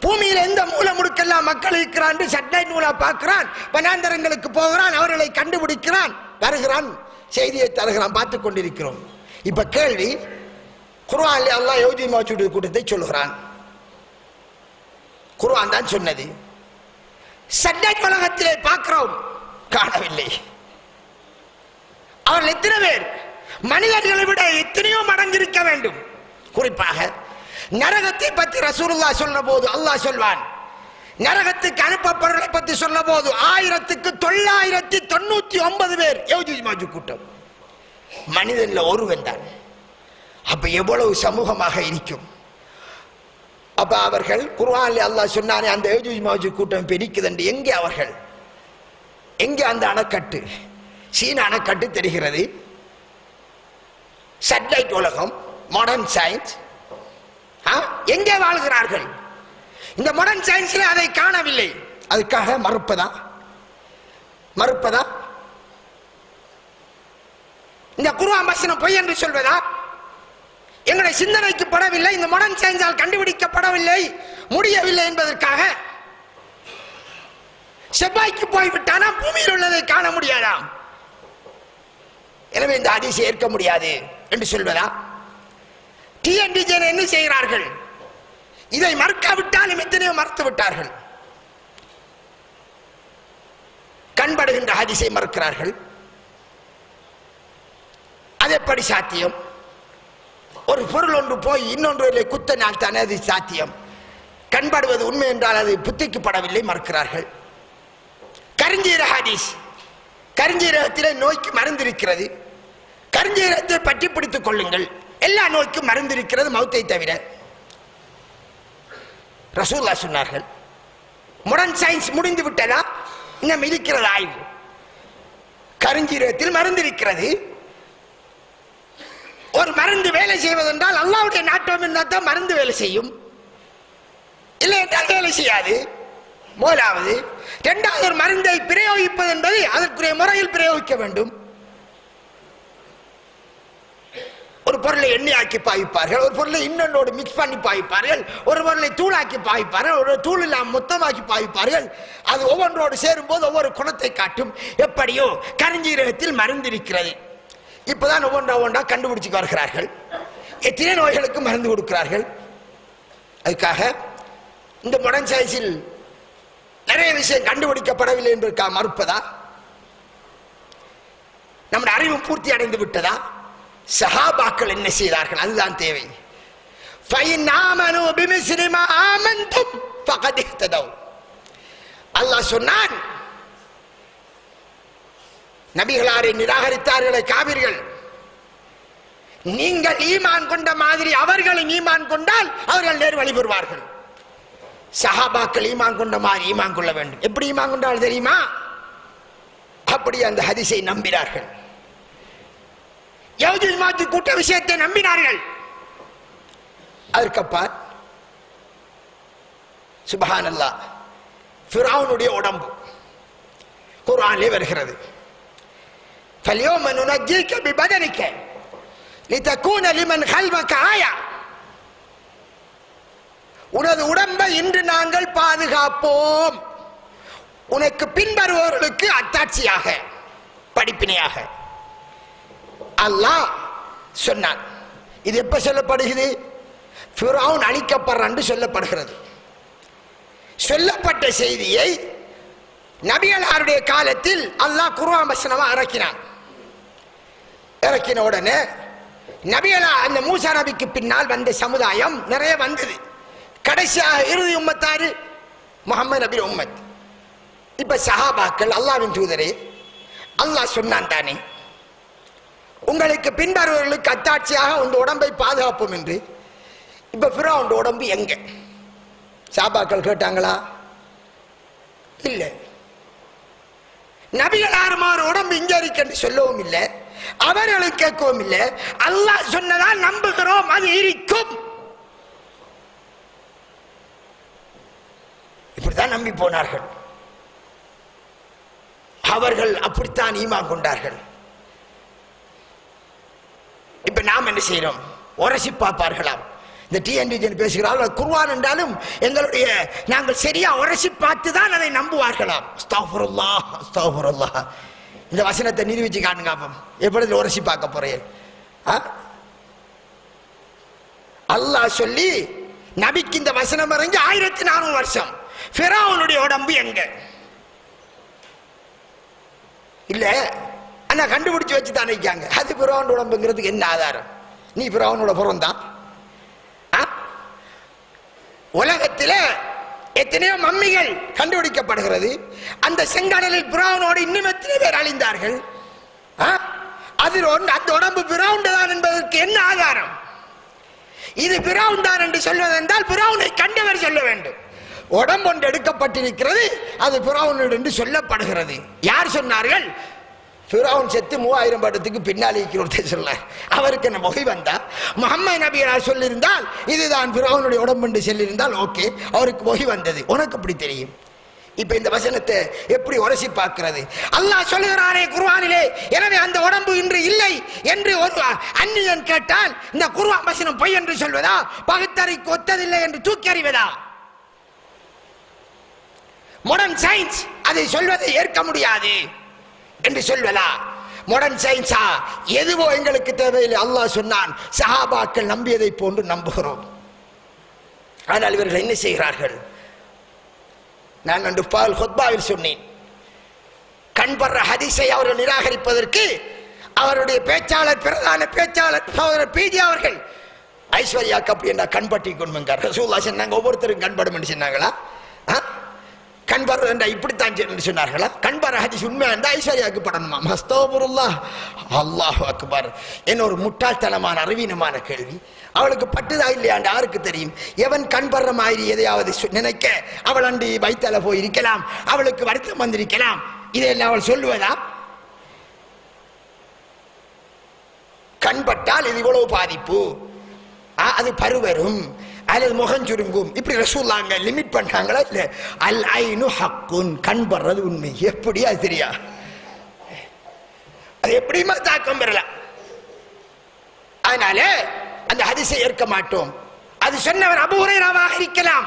பூமியில் எந்த மூல முடுக்கெல்லாம் மக்கள் இருக்கிறான் சட்டைட் மூலா பார்க்கிறான், வனாந்தரங்களுக்கு போகிறான், அவர்களை கண்டுபிடிக்கிறான், வருகிறான், செய்தியை தருகிறான், பார்த்துக் கொண்டிருக்கிறோம். இப்ப கேள்வி, குர்ஆனிலே அல்லாஹ் யஜூஜ் மஜூஜ் கூட்டத்தை சொல்கிறான். குர்ஆன் தான் சொன்னது. சட்டைட் உலகத்திலே பார்க்கிறோம், காணவில்லை. அவர்கள் எத்தனை பேர்? மனிதர்களை விட எத்தனையோ மடங்கு இருக்க வேண்டும். குறிப்பாக நரகத்தை பற்றி ரசூலுல்லாஹ் சொன்ன போது அல்லாஹ் சொல்வான், நரகத்துக்கு அனுப்பப்படுவதை பற்றி சொன்ன போது 1999 பேர் யஜூஜ் மஜூஜ் கூட்டம். மனிதன்ல ஒருவன் தான். அப்ப எவ்வளவு சமூகமாக இருக்கும்? அப்ப அவர்கள் குர்ஆனில் அல்லாஹ் சொன்னானே அந்த யஜூஜ் மஜூஜ் கூட்டம் பிடிக்குதண்டு. எங்கே அவர்கள்? எங்கே அந்த அணைக்கட்டு? சீன அணைக்கட்டு தெரிகிறது. சேட்டலைட் உலகம், மாடர்ன் சயின்ஸ், எங்கே வாழ்கிறார்கள்? இந்த மாடர்ன் சயின்ஸ்ல அதை காணவில்லை. அதுக்காக மறுப்பதா? இந்த குர்ஆன் வசனம் பொய் என்று சொல்வதா? எங்களுடைய சிந்தனைக்கு படவில்லை, இந்த மாடர்ன் சயின்ஸால் கண்டுபிடிக்கப்படவில்லை, முடியவில்லை என்பதற்காக செவ்வாய்க்கு போய்விட்டானா பூமியில் உள்ளதை காண முடியாதாம், எனவே இந்த ஹதீஸை ஏற்க முடியாது என்று சொல்வதா? TNDJ என்ன செய்கிறார்கள்? இதை மறுக்காவிட்டாலும் எத்தனையோ மறுத்து விட்டார்கள். கண்படுகின்ற ஹதீஸை மறுக்கிறார்கள். அது எப்படி சாத்தியம்? ஒரு பொருள் ஒன்று போய் இன்னொன்று குத்தனால் தானே அது சாத்தியம். கண்படுவது உண்மை என்றால் அது புத்திக்கு படவில்லை, மறுக்கிறார்கள். கருஞ்சீரக ஹதீஸ், கருஞ்சீரகத்திலே நோய்க்கு மருந்து இருக்கிறது, கருஞ்சீரகத்தை பற்றி பிடித்துக் கொள்ளுங்கள், எல்லா நோய்க்கும் மருந்து இருக்கிறது மௌத்தை தவிர. ரசூலுல்லாஹ் சொன்னார்கள். மாடர்ன் சயின்ஸ் முடிந்து விட்டதா? இன்னும் இருக்கிறது ஆய்வு. கருஞ்சீரகத்தில் மருந்து இருக்கிறது. ஒரு மருந்து வேலை செய்வதென்றால் அல்லாஹ்வுடைய நாட்டம் இருந்தால் தான் மருந்து வேலை செய்யும், இல்லை என்றால் வேலை செய்யாது. முதலாவது. இரண்டாவது, ஒரு மருந்தை பிரயோகிப்பது என்பது அதற்குரிய முறையில் பிரயோகிக்க வேண்டும். ஒரு பொருளை எண்ணெயாக்கி பாய்ப்பார்கள், ஒரு பொருளை இன்னொன்னோடு மிக்ஸ் பண்ணி பாய்ப்பார்கள், ஒரு பொருளை தூளாக்கி பாய்ப்பார்கள், ஒரு தூள் இல்லாமல் மொத்தமாக்கி பாய்ப்பார்கள். அது ஒவ்வொன்றோடு சேரும் போது ஒவ்வொரு குணத்தை காட்டும். எப்படியோ கருஞ்சீரகத்தில் மருந்து இருக்கிறது. இப்பதான் ஒவ்வொன்றா கண்டுபிடிச்சு வருகிறார்கள். எத்தனை நோய்களுக்கு மருந்து கொடுக்கிறார்கள். அதுக்காக இந்த மாடர்ன் சயின்ஸில் நிறைய விஷயம் கண்டுபிடிக்கப்படவில்லை என்பதற்காக மறுப்பதா? நம்முடைய அறிவு பூர்த்தி அடைந்து விட்டதா? சஹாபாக்கள் என்ன செய்தார்கள்? அதுதான் தேவை. அல்லாஹ் சொன்னான், நபிகளாரை நிராகரித்தார்களே காபிர்கள், நீங்கள் ஈமான் கொண்ட மாதிரி அவர்களும் ஈமான் கொண்டால் அவர்கள் நேர் வழி பெறுவார்கள். சஹாபாக்கள் ஈமான் கொண்ட மாதிரி ஈமான் கொள்ள வேண்டும். எப்படி ஈமான் கொண்டால் தெரியுமா? அப்படி அந்த ஹதீஸை நம்பினார்கள். யஹூதி மாஜி கூட்ட விஷயத்தை நம்பினார்கள். அதற்கப்பால் சுப்ஹானல்லாஹ், ஃபிரௌனுடைய உடம்பு குர்ஆனிலே வருகிறது. فَالْيَوْمَ نُنَجِّيكَ بِبَدَنِكَ لِتَكُونَ لِمَنْ خَلْفَكَ آيَةً. உனது உடம்பை இன்று நாங்கள் பாதுகாப்போம், உனக்கு பின்வருபவர்களுக்கு அத்தாட்சியாக, படிப்பினையாக. அல்லாஹ் சொன்னான். இது எப்ப சொல்லப்படுகிறது? ஃபிரௌன் அழிக்கப்படுறான்னு சொல்லப்படுகிறது. சொல்லப்பட்ட செய்தியை நபிகளாருடைய காலத்தில் அல்லாஹ் குர்ஆன் வசனமா இறக்கினான். இறக்கின உடனே நபிகளா அந்த மூசா நபிக்கு பின்னால் வந்த சமுதாயம் நிறைய வந்தது. கடைசியாக இறுதி உம்மத்தாரு முஹம்மது நபி உம்மத். இப்ப சஹாபாக்கள், அல்லாஹ்வின் தூதரே, அல்லாஹ் சொன்னான் தானே உங்களுக்கு பின்வருவர்களுக்கு அத்தாட்சியாக உங்க உடம்பை பாதுகாப்போம் என்று. இப்ப ஃபிரௌன் உடம்பு எங்க? சஹாபாக்கள் கேட்டாங்களா? இல்ல. நபிகளார் உடம்பு இங்க இருக்கு என்று சொல்லவும் இல்லை, அவர்களும் கேட்கவும் இல்லை. அல்லாஹ் சொன்னதால் நம்புகிறோம், அது இருக்கும். இப்படித்தான் நம்பி போனார்கள். அவர்கள் அப்படித்தான் ஈமான் கொண்டார்கள். இப்ப நாம் என்ன செய்யறோம்? உரசி பார்ப்பார்களாம். இந்த TNDJ பேசுகிறார்கள், குர்ஆன் என்றாலும் எங்களுடைய நாங்கள் சரியா உரசி பார்த்து தான் அதை நம்புவார்களாம். அஸ்தக்ஃபிருல்லாஹ், அஸ்தக்ஃபிருல்லாஹ். இந்த வசனத்தை நிரூபிச்சு காட்டுங்க. எப்படி உரசி பார்க்க போறேன்? அல்லாஹ் சொல்லி நபிக்கு இந்த வசனம் இறங்கி 1400 வருஷம். ஃபிரௌனுடைய உடம்பு எங்க? இல்ல, ஆனா கண்டுபிடிச்சு வச்சு தான் நிற்காங்க. அது ஃபிரௌன் உடம்புங்கிறதுக்கு என்ன ஆதாரம்? நீ ஃபிரௌனோட புறம் தான். உலகத்தில் எத்தனையோ மம்மிகள் கண்டுபிடிக்கப்படுகிறது. அந்த செங்கடலில் ஃபிரௌனோடு இன்னும் எத்தனை பேர் அழிந்தார்கள். அதில் அந்த உடம்பு ஃபிரௌன் தான் என்பதற்கு என்ன ஆதாரம்? இது ஃபிரௌன் தான் என்று சொல்வதென்றால் ஃபிரௌனை கண்டவர் சொல்ல வேண்டும். உடம்பு ஒன்று எடுக்கப்பட்டிருக்கிறது, அது ஃபிரௌன் என்று சொல்லப்படுகிறது. யார் சொன்னார்கள்? ஃபிரௌன் செத்து 3000 வருடத்துக்கு பின்னாடி இருக்கிறோம் சொல்ல. அவருக்கு என்ன மொழி வந்தா முஹம்மது நபியார் சொல்லியிருந்தால் இதுதான் ஃபிரௌனுடைய உடம்பு என்று சொல்லியிருந்தால் ஓகே, அவருக்கு மொழி வந்தது. உனக்கு எப்படி தெரியும்? இப்ப இந்த வசனத்தை எப்படி உரசி பார்க்கிறது? அல்லாஹ் சொல்லுகிறாரே குர்ஆனிலே, எனவே அந்த உடம்பு இன்று இல்லை என்று ஒரு அந்நியன் கேட்டால் இந்த குர்ஆன் வசனம் பொய் என்று சொல்வதா, பகுத்தறிக்கு ஒத்ததில்லை என்று தூக்கி எறிவதா? மாடர்ன் சயின்ஸ் அதை சொல்வதை ஏற்க முடியாது என்று சொல்வதா? மாடர்ன் சயின்ஸா? எதுவோ எங்களுக்கு தேவையில்லை. அல்லாஹ் சொன்னான், சஹாபாக்கள் நம்பியதை போன்று நம்புகிறோம். ஆனால் இவர்கள் என்ன செய்கிறார்கள்? நான் அன்று பால் ஹுத்பாவில் சொன்னேன், கண்பர்ற ஹதீஸை அவர்கள் நிராகரிப்பதற்கு அவருடைய பேச்சாளர், பிரதான பேச்சாளர் சகோதரர் பிஜி அவர்கள் ஐஸ்வர்யாக்கு அப்படி என்ன கண்பட்டி கொண்டு ரசூலுல்லாஹ் சொன்னாங்க, ஒவ்வொருத்தரும் கண்படும் என்று சொன்னாங்களா? கண்பர் என்ற இப்படித்தான் சொன்னார்களா? கண்பர் ஹதீஸ் உண்மை என்ற ஐஸ்வர்யாவுக்கு படணுமா? அஸ்தக்ஃபிருல்லாஹ், அல்லாஹு அக்பர். என்ன ஒரு முட்டாள்தனமான அறிவீனமான கேள்வி. அவளுக்கு பட்டுதா இல்லையாண்டு யாருக்கு தெரியும்? எவன் கண்பர்ற மாதிரி எதையாவது நினைக்க அவள் அண்டி வைத்தல போயிருக்கலாம், அவளுக்கு வருத்தம் வந்திருக்கலாம். இதெல்லாம் அவள் சொல்லுவதா? கண்பட்டால் இது இவ்வளவு பாதிப்பு, அது பருவரும் அல்லது முகம் சுருங்கும், இப்படி ரசூலுல்லாஹ் லிமிட் பண்றாங்களா? இல்ல, அல் ஐனு ஹக்குன், கண் படுறது உண்மை. எப்படி அது தெரியா? அது எப்படியுமா தாக்கம் பெறலாம். அதனால அந்த ஹதீஸை ஏற்க மாட்டோம். அது சொன்னவர் அபூ ஹுரைராவாக இருக்கலாம்,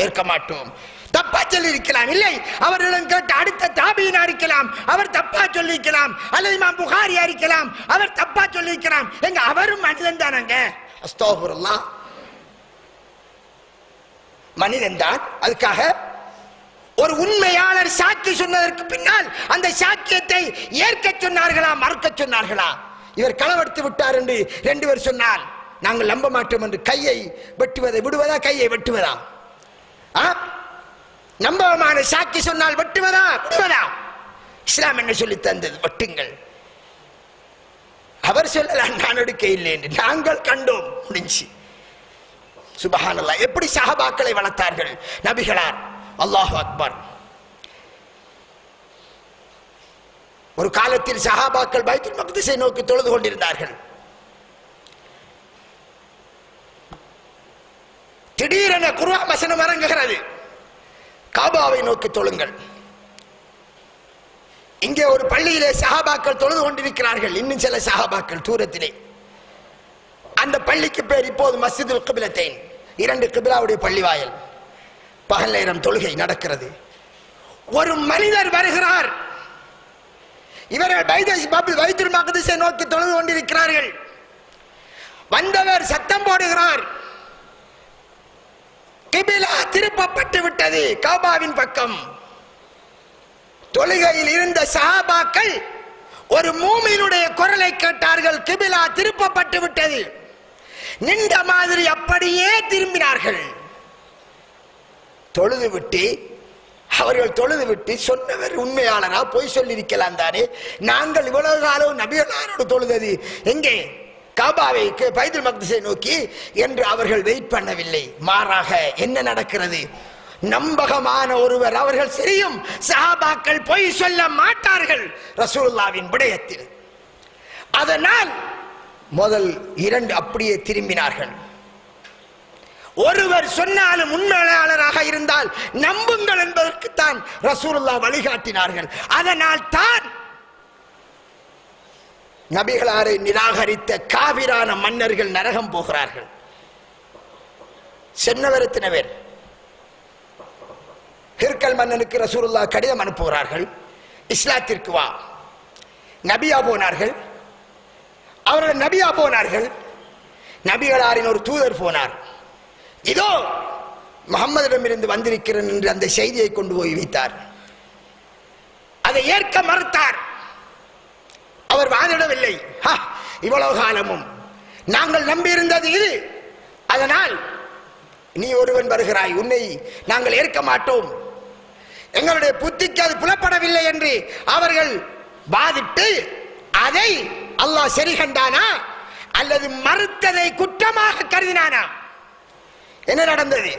ஏற்க மாட்டோம். தப்பா சொல்லி இருக்கலாம், இல்லை அவர்களிடம் கேட்ட அடுத்த தாபீனா இருக்கலாம், அவர் தப்பா சொல்லி இருக்கலாம். அல்லது இமாம் புகாரியா இருக்கலாம், அவர் தப்பா சொல்லி இருக்கலாம். எங்க அவரும் மனிதன் தானங்க. அஸ்தக்ஃபிருல்லாஹ், மனிதன் தான். அதுக்காக ஒரு உண்மையாளர் சாட்சி சொன்னதற்கு பின்னால் அந்த சாட்சியத்தை ஏற்க சொன்னார்களா, மறுக்க சொன்னார்களா? இவர் களவெடுத்து விட்டார் என்று 2 பேர் சொன்னால் நாங்கள் நம்ப மாட்டோம் என்று கையை வெட்டுவதை விடுவதா, கையை வெட்டுவதா? நம்பகமான சாட்சி சொன்னால் வெட்டுவதா, விடுவதா? இஸ்லாம் என்ன சொல்லி தந்தது? வெட்டுங்கள். அவர் சொல்லலாம் நான் எடுக்க இல்லை என்று, நாங்கள் கண்டோம், முடிஞ்சு. சுப்ஹானல்லாஹ், எப்படி சஹாபாக்களை வளர்த்தார்கள் நபிகளார். அல்லாஹு அக்பர். ஒரு காலத்தில் சஹாபாக்கள் பைத்துல் மக்திஸை நோக்கி தொழுது கொண்டிருந்தார்கள். திடீரென குர்ஆன் வசனம் இறங்குகிறது, காபாவை நோக்கி தொழுங்கள். இங்கே ஒரு பள்ளியிலே சஹாபாக்கள் தொழுது கொண்டிருக்கிறார்கள், இன்னும் சில சஹாபாக்கள் தூரத்திலே. அந்த பள்ளிக்கு பேர் இப்போது மஸ்ஜிதுல் கிப்லத்தைன், 2 கிப்லாவுடைய பள்ளிவாயல். பகல் நேரம் தொழுகை நடக்கிறது. ஒரு மனிதர் வருகிறார். இவர்கள் பைத்துல் மக்திஸை நோக்கி தொழுது கொண்டிருக்கிறார்கள். வந்தவர் சத்தம் போடுகிறார், கிபிலா திருப்பப்பட்டு விட்டது காபாவின் பக்கம். தொழுகையில் இருந்த சஹாபாக்கள் ஒரு மூமினுடைய குரலை கேட்டார்கள், கிபிலா திருப்பப்பட்டு விட்டது. நின்ற மாதிரி அப்படியே திரும்பினார்கள். அவர்கள் தொழுது விட்டு சொன்னவர் உண்மையாளரா, பொய் சொல்லி இருக்கலாம் தானே? நாங்கள் இவ்வளவு காலம் நபிகளாரோடு தொழுதது எங்கே? காபாவை, பைத்துல் மக்திஸை நோக்கி என்று அவர்கள் வெயிட் பண்ணவில்லை. மாறாக என்ன நடக்கிறது? நம்பகமான ஒருவர், அவர்கள் தெரியும் சஹாபாக்கள் பொய் சொல்ல மாட்டார்கள் ரசூலுல்லாஹ்வின் விடயத்தில். அதனால் முதல் 2 அப்படியே திரும்பினார்கள். ஒருவர் சொன்னாலும் உண்மையாளராக இருந்தால் நம்புங்கள் என்பதற்குத்தான் ரசூலுல்லாஹ் வழிகாட்டினார்கள். அதனால் தான் நபிகளாரை நிராகரித்த காபிரான மன்னர்கள் நரகம் போகிறார்கள். சென்னவரத்தினவர் ஹிர்கல் மன்னனுக்கு ரசூலுல்லாஹ் கடிதம் அனுப்புகிறார்கள், இஸ்லாத்திற்கு வா. நபியா போனார்கள். அவர்கள் நபியா போனார்கள். நபிகளாரின் ஒரு தூதர் போனார். இதோ முஹம்மதிடமிருந்து வந்திருக்கிறேன் என்று அந்த செய்தியை கொண்டு போய் வைத்தார். அதை ஏற்க மறுத்தார். அவர் வாதிடவில்லை. இவ்வளவு காலமும் நாங்கள் நம்பியிருந்தது இது, அதனால் நீ ஒருவன் வருகிறாய், உன்னை நாங்கள் ஏற்க மாட்டோம், எங்களுடைய புத்திக்கு அது புலப்படவில்லை என்று அவர்கள் வாதிட்டு அதை அல்லாஹ் சரி கண்டானா அல்லது மறுத்ததை குற்றமாக கருதினானா? என்ன நடந்தது?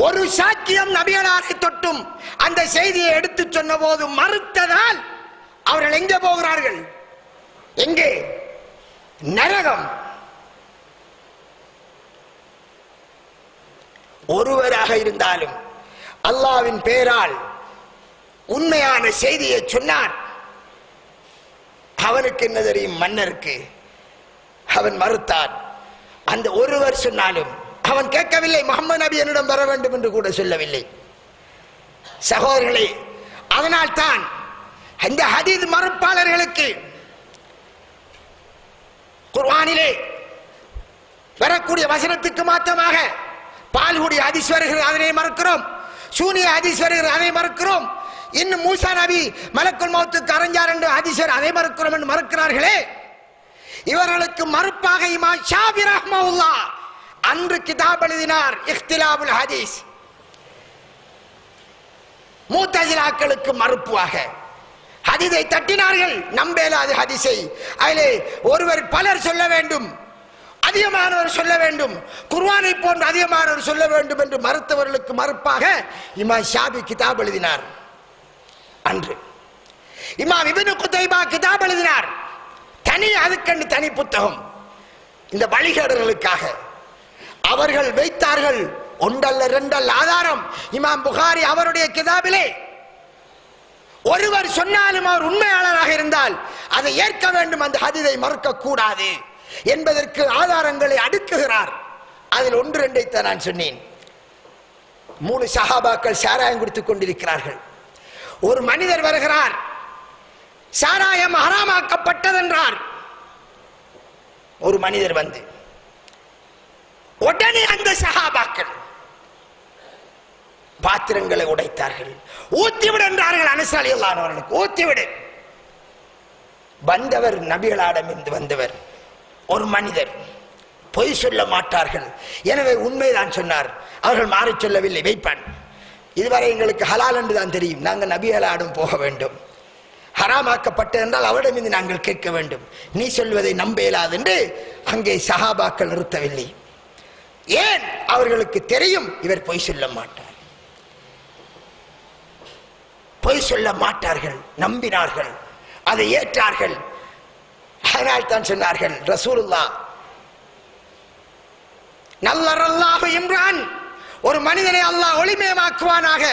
ஒரு சாக்கியம் நபிகளாரை தொட்டும் அந்த செய்தியை எடுத்து சொன்ன போது மறுத்ததால் அவர்கள் எங்கே போகிறார்கள்? எங்கே? நரகம். ஒருவராக இருந்தாலும் அல்லாஹ்வின் பெயரால் உண்மையான செய்தியை சொன்னார். அவனுக்கு என்ன தெரியும்? மன்னருக்கு. அவன் மறுத்தான். அந்த ஒருவர் சொன்னாலும் அவன் கேட்கவில்லை. முஹம்மது நபி என்னிடம் வர வேண்டும் என்று கூட சொல்லவில்லை. சகோதரர்களே, அதனால் தான் இந்த ஹதீஸ் மறுப்பாளர்களுக்கு குர்ஆனிலே வரக்கூடிய வசனத்துக்கு மாற்றமாக பால்குடி ஹதீஸ் வருகிறது, அதனை மறுக்கிறோம். சூனிய ஹதீஸ் வருகிறது, அதை மறுக்கிறோம். இன்னும் மூசா நபி மலக்குல் மௌத்துக்கு அரஞ்சார் என்று ஹதீஸ் அதை மறுக்கிறோம் என்று மறுக்கிறார்களே. இவர்களுக்கு மறுப்பாக இமாம் ஷாஃபி ரஹ்மத்துல்லாஹ் அன்று கிதாப் எழுதினார், இக்திலாபுல் ஹதீஸ். முத்தஸிலாக்களுக்கு மறுப்பாக ஹதீஸை தட்டினார்கள். நம்பேலாது ஹதீஸை. அதிலே ஒருவர் பலர் சொல்ல வேண்டும், அதிகமானவர் சொல்ல வேண்டும், குர்ஆனை போன்று அதிகமானவர் சொல்ல வேண்டும் என்று மறுத்தவர்களுக்கு மறுப்பாக இமாம் ஷாஃபி கிதாப் எழுதினார். அன்று இமாம் இப்னு குதைபா கிதாப் எழுதினார், தனி அதுக்கண்டு தனி புத்தகம். இந்த வழிகேடர்களுக்காக அவர்கள் வைத்தார்கள் ஒன்றல்ல இரண்டல்ல ஆதாரம். இமாம் புகாரி அவருடைய கிதாபிலே ஒருவர் சொன்னாலும் அவர் உண்மையாளராக இருந்தால் அதை ஏற்க வேண்டும், அந்த ஹதீஸை மறுக்க கூடாது என்பதற்கு ஆதாரங்களை அடுக்குகிறார். அதில் ஒன்று ரெண்டைத்தான் நான் சொன்னேன். 3 சஹாபாக்கள் சாராயம் குடித்துக் கொண்டிருக்கிறார்கள். ஒரு மனிதர் வருகிறார், சாராயம் ஹராமாக்கப்பட்டதென்றார். ஒரு மனிதர் வந்து உடனே அந்த சஹாபாக்கள் பாத்திரங்களை உடைத்தார்கள். ஊத்திவிடு என்றார்கள். அனஸ் ரலியல்லாஹு அன்ஹு அவர்களுக்கு ஊத்திவிடு. வந்தவர் நபிகளாடம் இருந்து வந்தவர் ஒரு மனிதர். பொய் சொல்ல மாட்டார்கள், எனவே உண்மைதான் சொன்னார். அவர்கள் மாறி சொல்லவில்லை. வைப்பான், இதுவரை எங்களுக்கு ஹலால் என்று தான் தெரியும், நாங்கள் நபிகளாடம் போக வேண்டும், ஹராமாக்கப்பட்டது என்றால் அவரிடமிருந்து நாங்கள் கேட்க வேண்டும், நீ சொல்வதை நம்ப இயலாது என்று அங்கே சஹாபாக்கள் நிறுத்தவில்லை. ஏன்? அவர்களுக்கு தெரியும் இவர் பொய் சொல்ல மாட்டார். பொய் சொல்ல மாட்டார்கள், நம்பினார்கள், அதை ஏற்றார்கள். அதனால் தான் சொன்னார்கள், ரசூலுல்லாஹ் நல்லல்லாஹு இம்ரான், ஒரு மனிதனை அல்லாஹ் ஒளிமயமாக்குவானாக,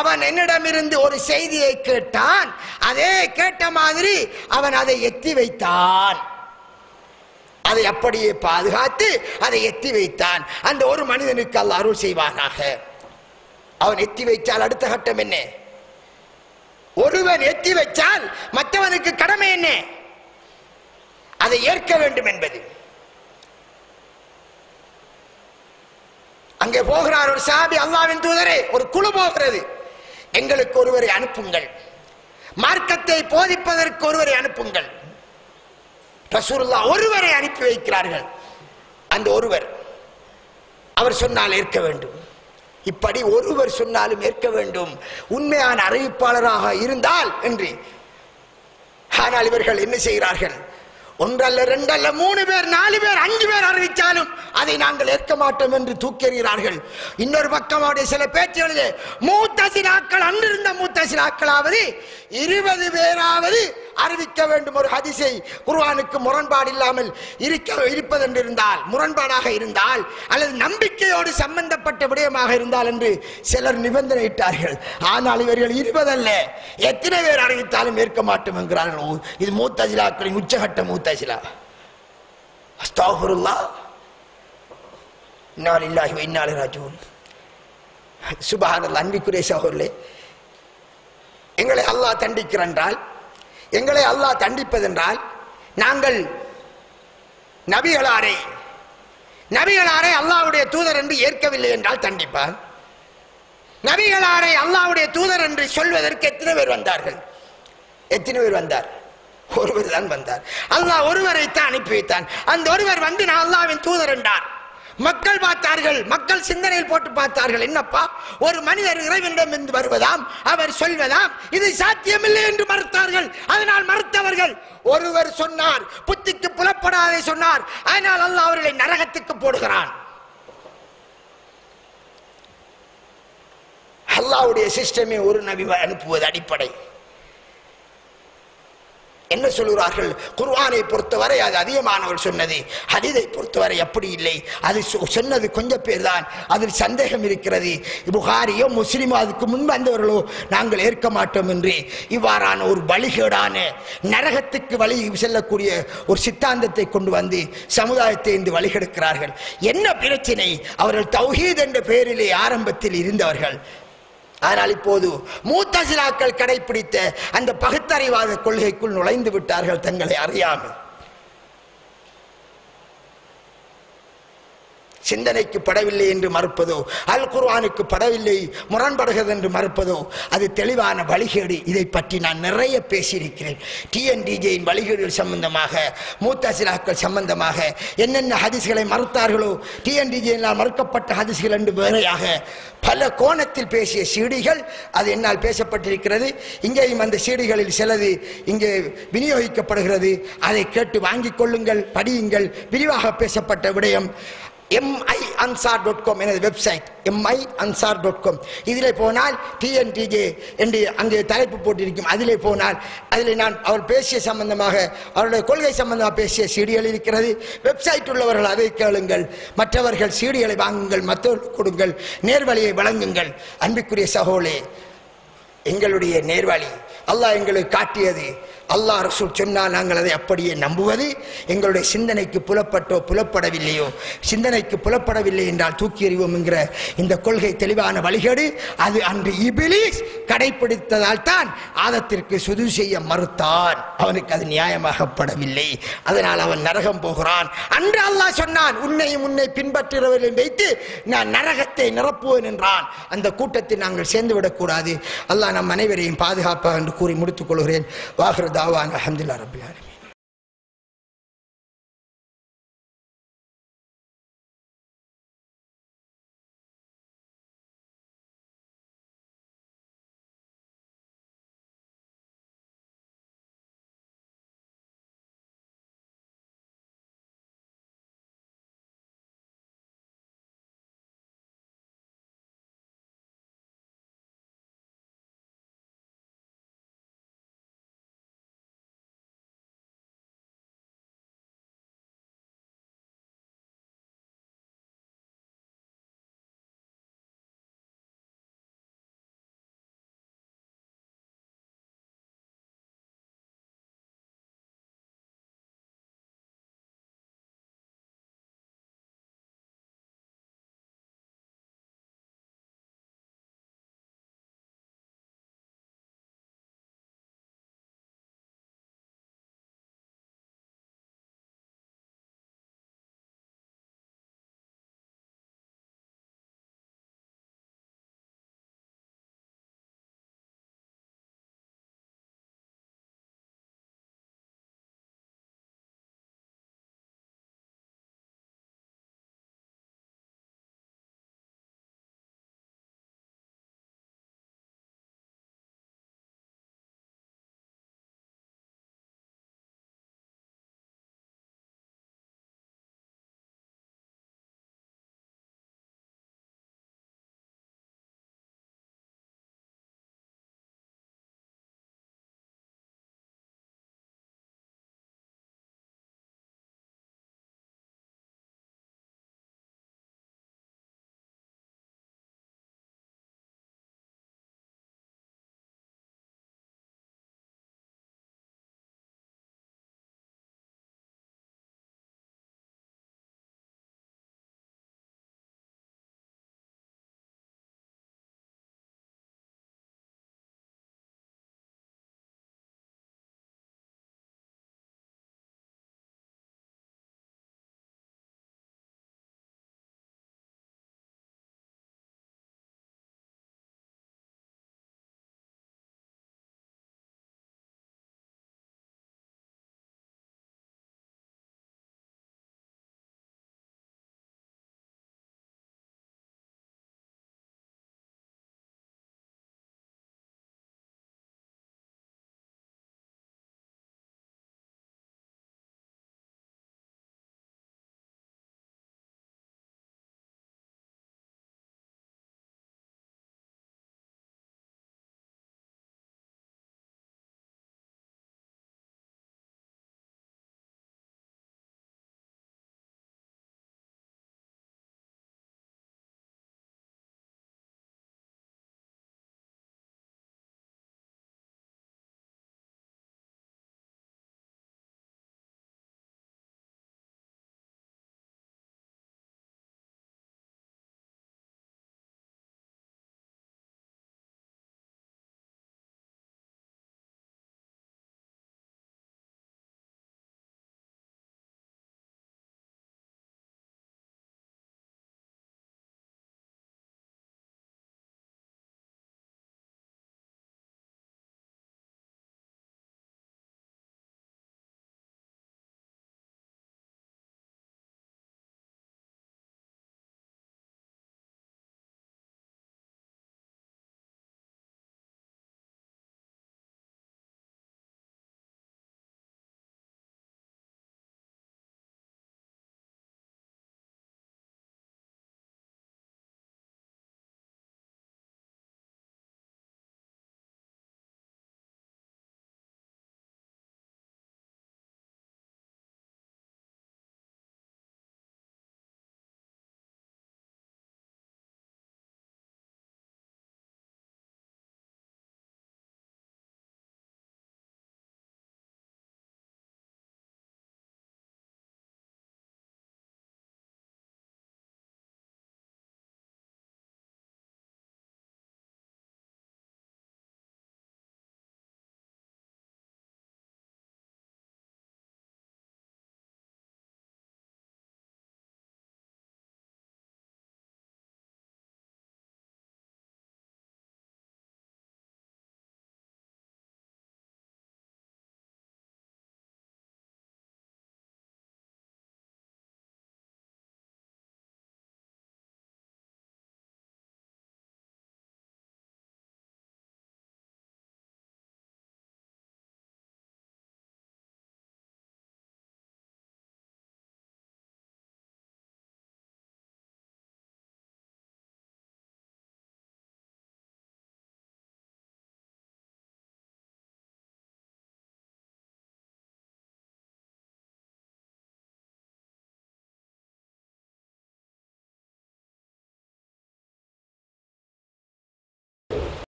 அவன் என்னிடமிருந்து ஒரு செய்தியை கேட்டான், அதே கேட்ட மாதிரி அவன் அதை எத்தி வைத்தான், அதை அப்படியே பாதுகாத்து அதை எத்தி வைத்தான். அந்த ஒரு மனிதனுக்கு அல்லாஹ் அருள் செய்வானாக. அவன் எத்தி வைத்தால் அடுத்த கட்டம் என்ன? ஒருவன் எத்தி வைத்தால் மற்றவனுக்கு கடமை என்ன? அதை ஏற்க வேண்டும் என்பது. அங்கே போகிறார் ஒரு சஹாபி, அல்லாஹ்வின் தூதரே, ஒரு குழு போகிறது, எங்களுக்கு ஒருவரை அனுப்புங்கள், மார்க்கத்தை போதிப்பதற்கு ஒருவரை அனுப்புங்கள். ரசூலுல்லாஹ் ஒருவரை அனுப்பி வைக்கிறார்கள். அந்த ஒருவர் அவர் சொன்னால் ஏற்க வேண்டும். இப்படி ஒருவர் சொன்னாலும் ஏற்க வேண்டும், உண்மையான அறிவிப்பாளராக இருந்தால் என்று. ஆனால் இவர்கள் என்ன செய்கிறார்கள்? ஒன்றல்ல ரெண்டல்ல 3 பேர் 4 பேர் 5 பேர் அறிவித்தாலும் அதை நாங்கள் ஏற்க மாட்டோம் என்று தூக்கெறிகிறார்கள். இன்னொரு பக்கமாவுடைய சில பேச்சுகளிலே முத்தஸிலாக்கள், அன்றிருந்த முத்தஸிலாக்களாவது 20 பேராவது அறிவிக்க வேண்டும் ஒரு ஹதீஸை, குர்ஆனுக்கு முரண்பாடு இல்லாமல் இருப்பதென்று இருந்தால், முரண்பாடாக இருந்தால் அல்லது நம்பிக்கையோடு சம்பந்தப்பட்ட விடயமாக இருந்தால் என்று சிலர் நிபந்தனை இட்டார்கள். ஆனால் இவர்கள் 20 அல்ல, எத்தனை பேர் அறிவித்தாலும் ஏற்க மாட்டோம் என்கிறார்கள். இது முத்தஸிலாக்களின் உச்சகட்ட முத்தஸிலா. அஸ்தக்ஃபிருல்லாஹ், இன்னா லில்லாஹி வ இன்னா இலைஹி ராஜிஊன். சுப்ஹானல்லாஹ். அன்பிற்குரிய சகோதரர்களே, எங்களை அல்லாஹ் தண்டிக்கிறான், எங்களை அல்லாஹ் தண்டிப்பதென்றால் நாங்கள் நபிகளாரை அல்லாஹ்வுடைய தூதர் என்று ஏற்கவில்லை என்றால் தண்டிப்பான். நபிகளாரை அல்லாஹ்வுடைய தூதர் என்று சொல்வதற்கு எத்தனை பேர் வந்தார்கள்? எத்தனை பேர் வந்தார்? ஒருவர் தான் வந்தார். அல்லாஹ் ஒருவரை தான் அனுப்பி வைத்தான். அந்த ஒருவர் வந்து நான் அல்லாஹ்வின் தூதர் என்றார். மக்கள் பார்த்தார்கள், மக்கள் சிந்தனையில் போட்டு பார்த்தார்கள், என்னப்பா ஒரு மனிதர் இறைவனிடம் வருவதாம், அவர் சொல்வதாம், இது சாத்தியமில்லை என்று மறுத்தார்கள். அதனால் மறுத்தவர்கள் ஒருவர் சொன்னார், புத்திக்கு புலப்படாதே சொன்னார், அதனால் அல்லாஹ் அவர்களை நரகத்துக்கு போடுகிறான். அல்லாஹ்வுடைய சிஸ்டமே ஒரு நபி அனுப்புவது அடிப்படை. என்ன சொல்கிறார்கள்? குர்ஆனை பொறுத்தவரை அது அதிகமானவர் சொன்னது, ஹதீஸை பொறுத்தவரை அப்படி இல்லை, அது சொன்னது கொஞ்சம் பேர் தான், அதில் சந்தேகம் இருக்கிறது, புகாரியோ முஸ்லிமோ அதுக்கு முன்பு வந்தவர்களோ நாங்கள் ஏற்க மாட்டோம் என்று இவ்வாறான ஒரு வழிகேடான நரகத்துக்கு வழி செல்லக்கூடிய ஒரு சித்தாந்தத்தை கொண்டு வந்து சமுதாயத்தை இன்று வழிகெடுக்கிறார்கள். என்ன பிரச்சனை? அவர்கள் தௌஹீத் என்ற பெயரிலே ஆரம்பத்தில் இருந்தவர்கள். ஆனால் இப்போது முத்தஸிலாக்கள் கடைபிடித்த அந்த பகுத்தறிவாத கொள்கைக்குள் நுழைந்து விட்டார்கள் தங்களை அறியாமல். சிந்தனைக்கு படவில்லை என்று மறுப்பதோ, அல் குர்ஆனுக்கு படவில்லை முரண்படுகிறது என்று மறுப்பதோ அது தெளிவான வழிகேடு. இதை பற்றி நான் நிறைய பேசியிருக்கிறேன். டிஎன்டிஜேயின் வழிகேடுகள் சம்பந்தமாக, முத்தஸிலாக்கள் சம்பந்தமாக என்னென்ன ஹதீஸ்களை மறுத்தார்களோ, டிஎன்டிஜேயினால் மறுக்கப்பட்ட ஹதீஸ்கள் என்று வேறையாக பல கோணத்தில் பேசிய சீடிகள் அது என்னால் பேசப்பட்டிருக்கிறது. இங்கேயும் அந்த சீடிகளில் சிலது இங்கே விநியோகிக்கப்படுகிறது. அதை கேட்டு வாங்கிக் கொள்ளுங்கள், படியுங்கள். விரிவாக பேசப்பட்ட விடயம் miansar.com எனது வெப்சைட் miansar.com. இதிலே போனால் டிஎன்டிஜே என்று அங்கே தலைப்பு போட்டிருக்கும். அதிலே போனால் அதில் நான் அவர் பேசிய சம்பந்தமாக, அவருடைய கொள்கை சம்பந்தமாக பேசிய சீடிகள் இருக்கிறது. வெப்சைட் உள்ளவர்கள் அதை கேளுங்கள், மற்றவர்கள் சீடிகளை வாங்குங்கள், மற்றவர்கள் கொடுங்கள், நேர்வழியை வழங்குங்கள். அன்பிற்குரிய சகோதரே, எங்களுடைய நேர்வழி அல்லாஹ் எங்களுக்கு காட்டியது. அல்லாஹ் ரசூல் சொன்னால் நாங்கள் அதை அப்படியே நம்புவது. எங்களுடைய சிந்தனைக்கு புலப்பட்டோ புலப்படவில்லையோ, சிந்தனைக்கு புலப்படவில்லை என்றால் தூக்கி எறிவோம் என்கிற இந்த கொள்கை தெளிவான வழிகேடு. அது அன்று இபிலீஸ் கடைபிடித்ததால் தான் ஆதத்திற்கு சுது செய்ய மறுத்தான். அவனுக்கு அது நியாயமாகப்படவில்லை, அதனால் அவன் நரகம் போகிறான். அன்று அல்லாஹ் சொன்னான், உன்னையும் உன்னை பின்பற்றுகிறவர்களை வைத்து நான் நரகத்தை நிரப்புவேன் என்றான். அந்த கூட்டத்தில் நாங்கள் சேர்ந்து விடக்கூடாது. அல்லாஹ் நம் அனைவரையும் பாதுகாப்பாக என்று கூறி முடித்துக் கொள்கிறேன். வாஹிரு தாவான் அல்ஹம்துலில்லாஹி ரப்பில் ஆலமீன்.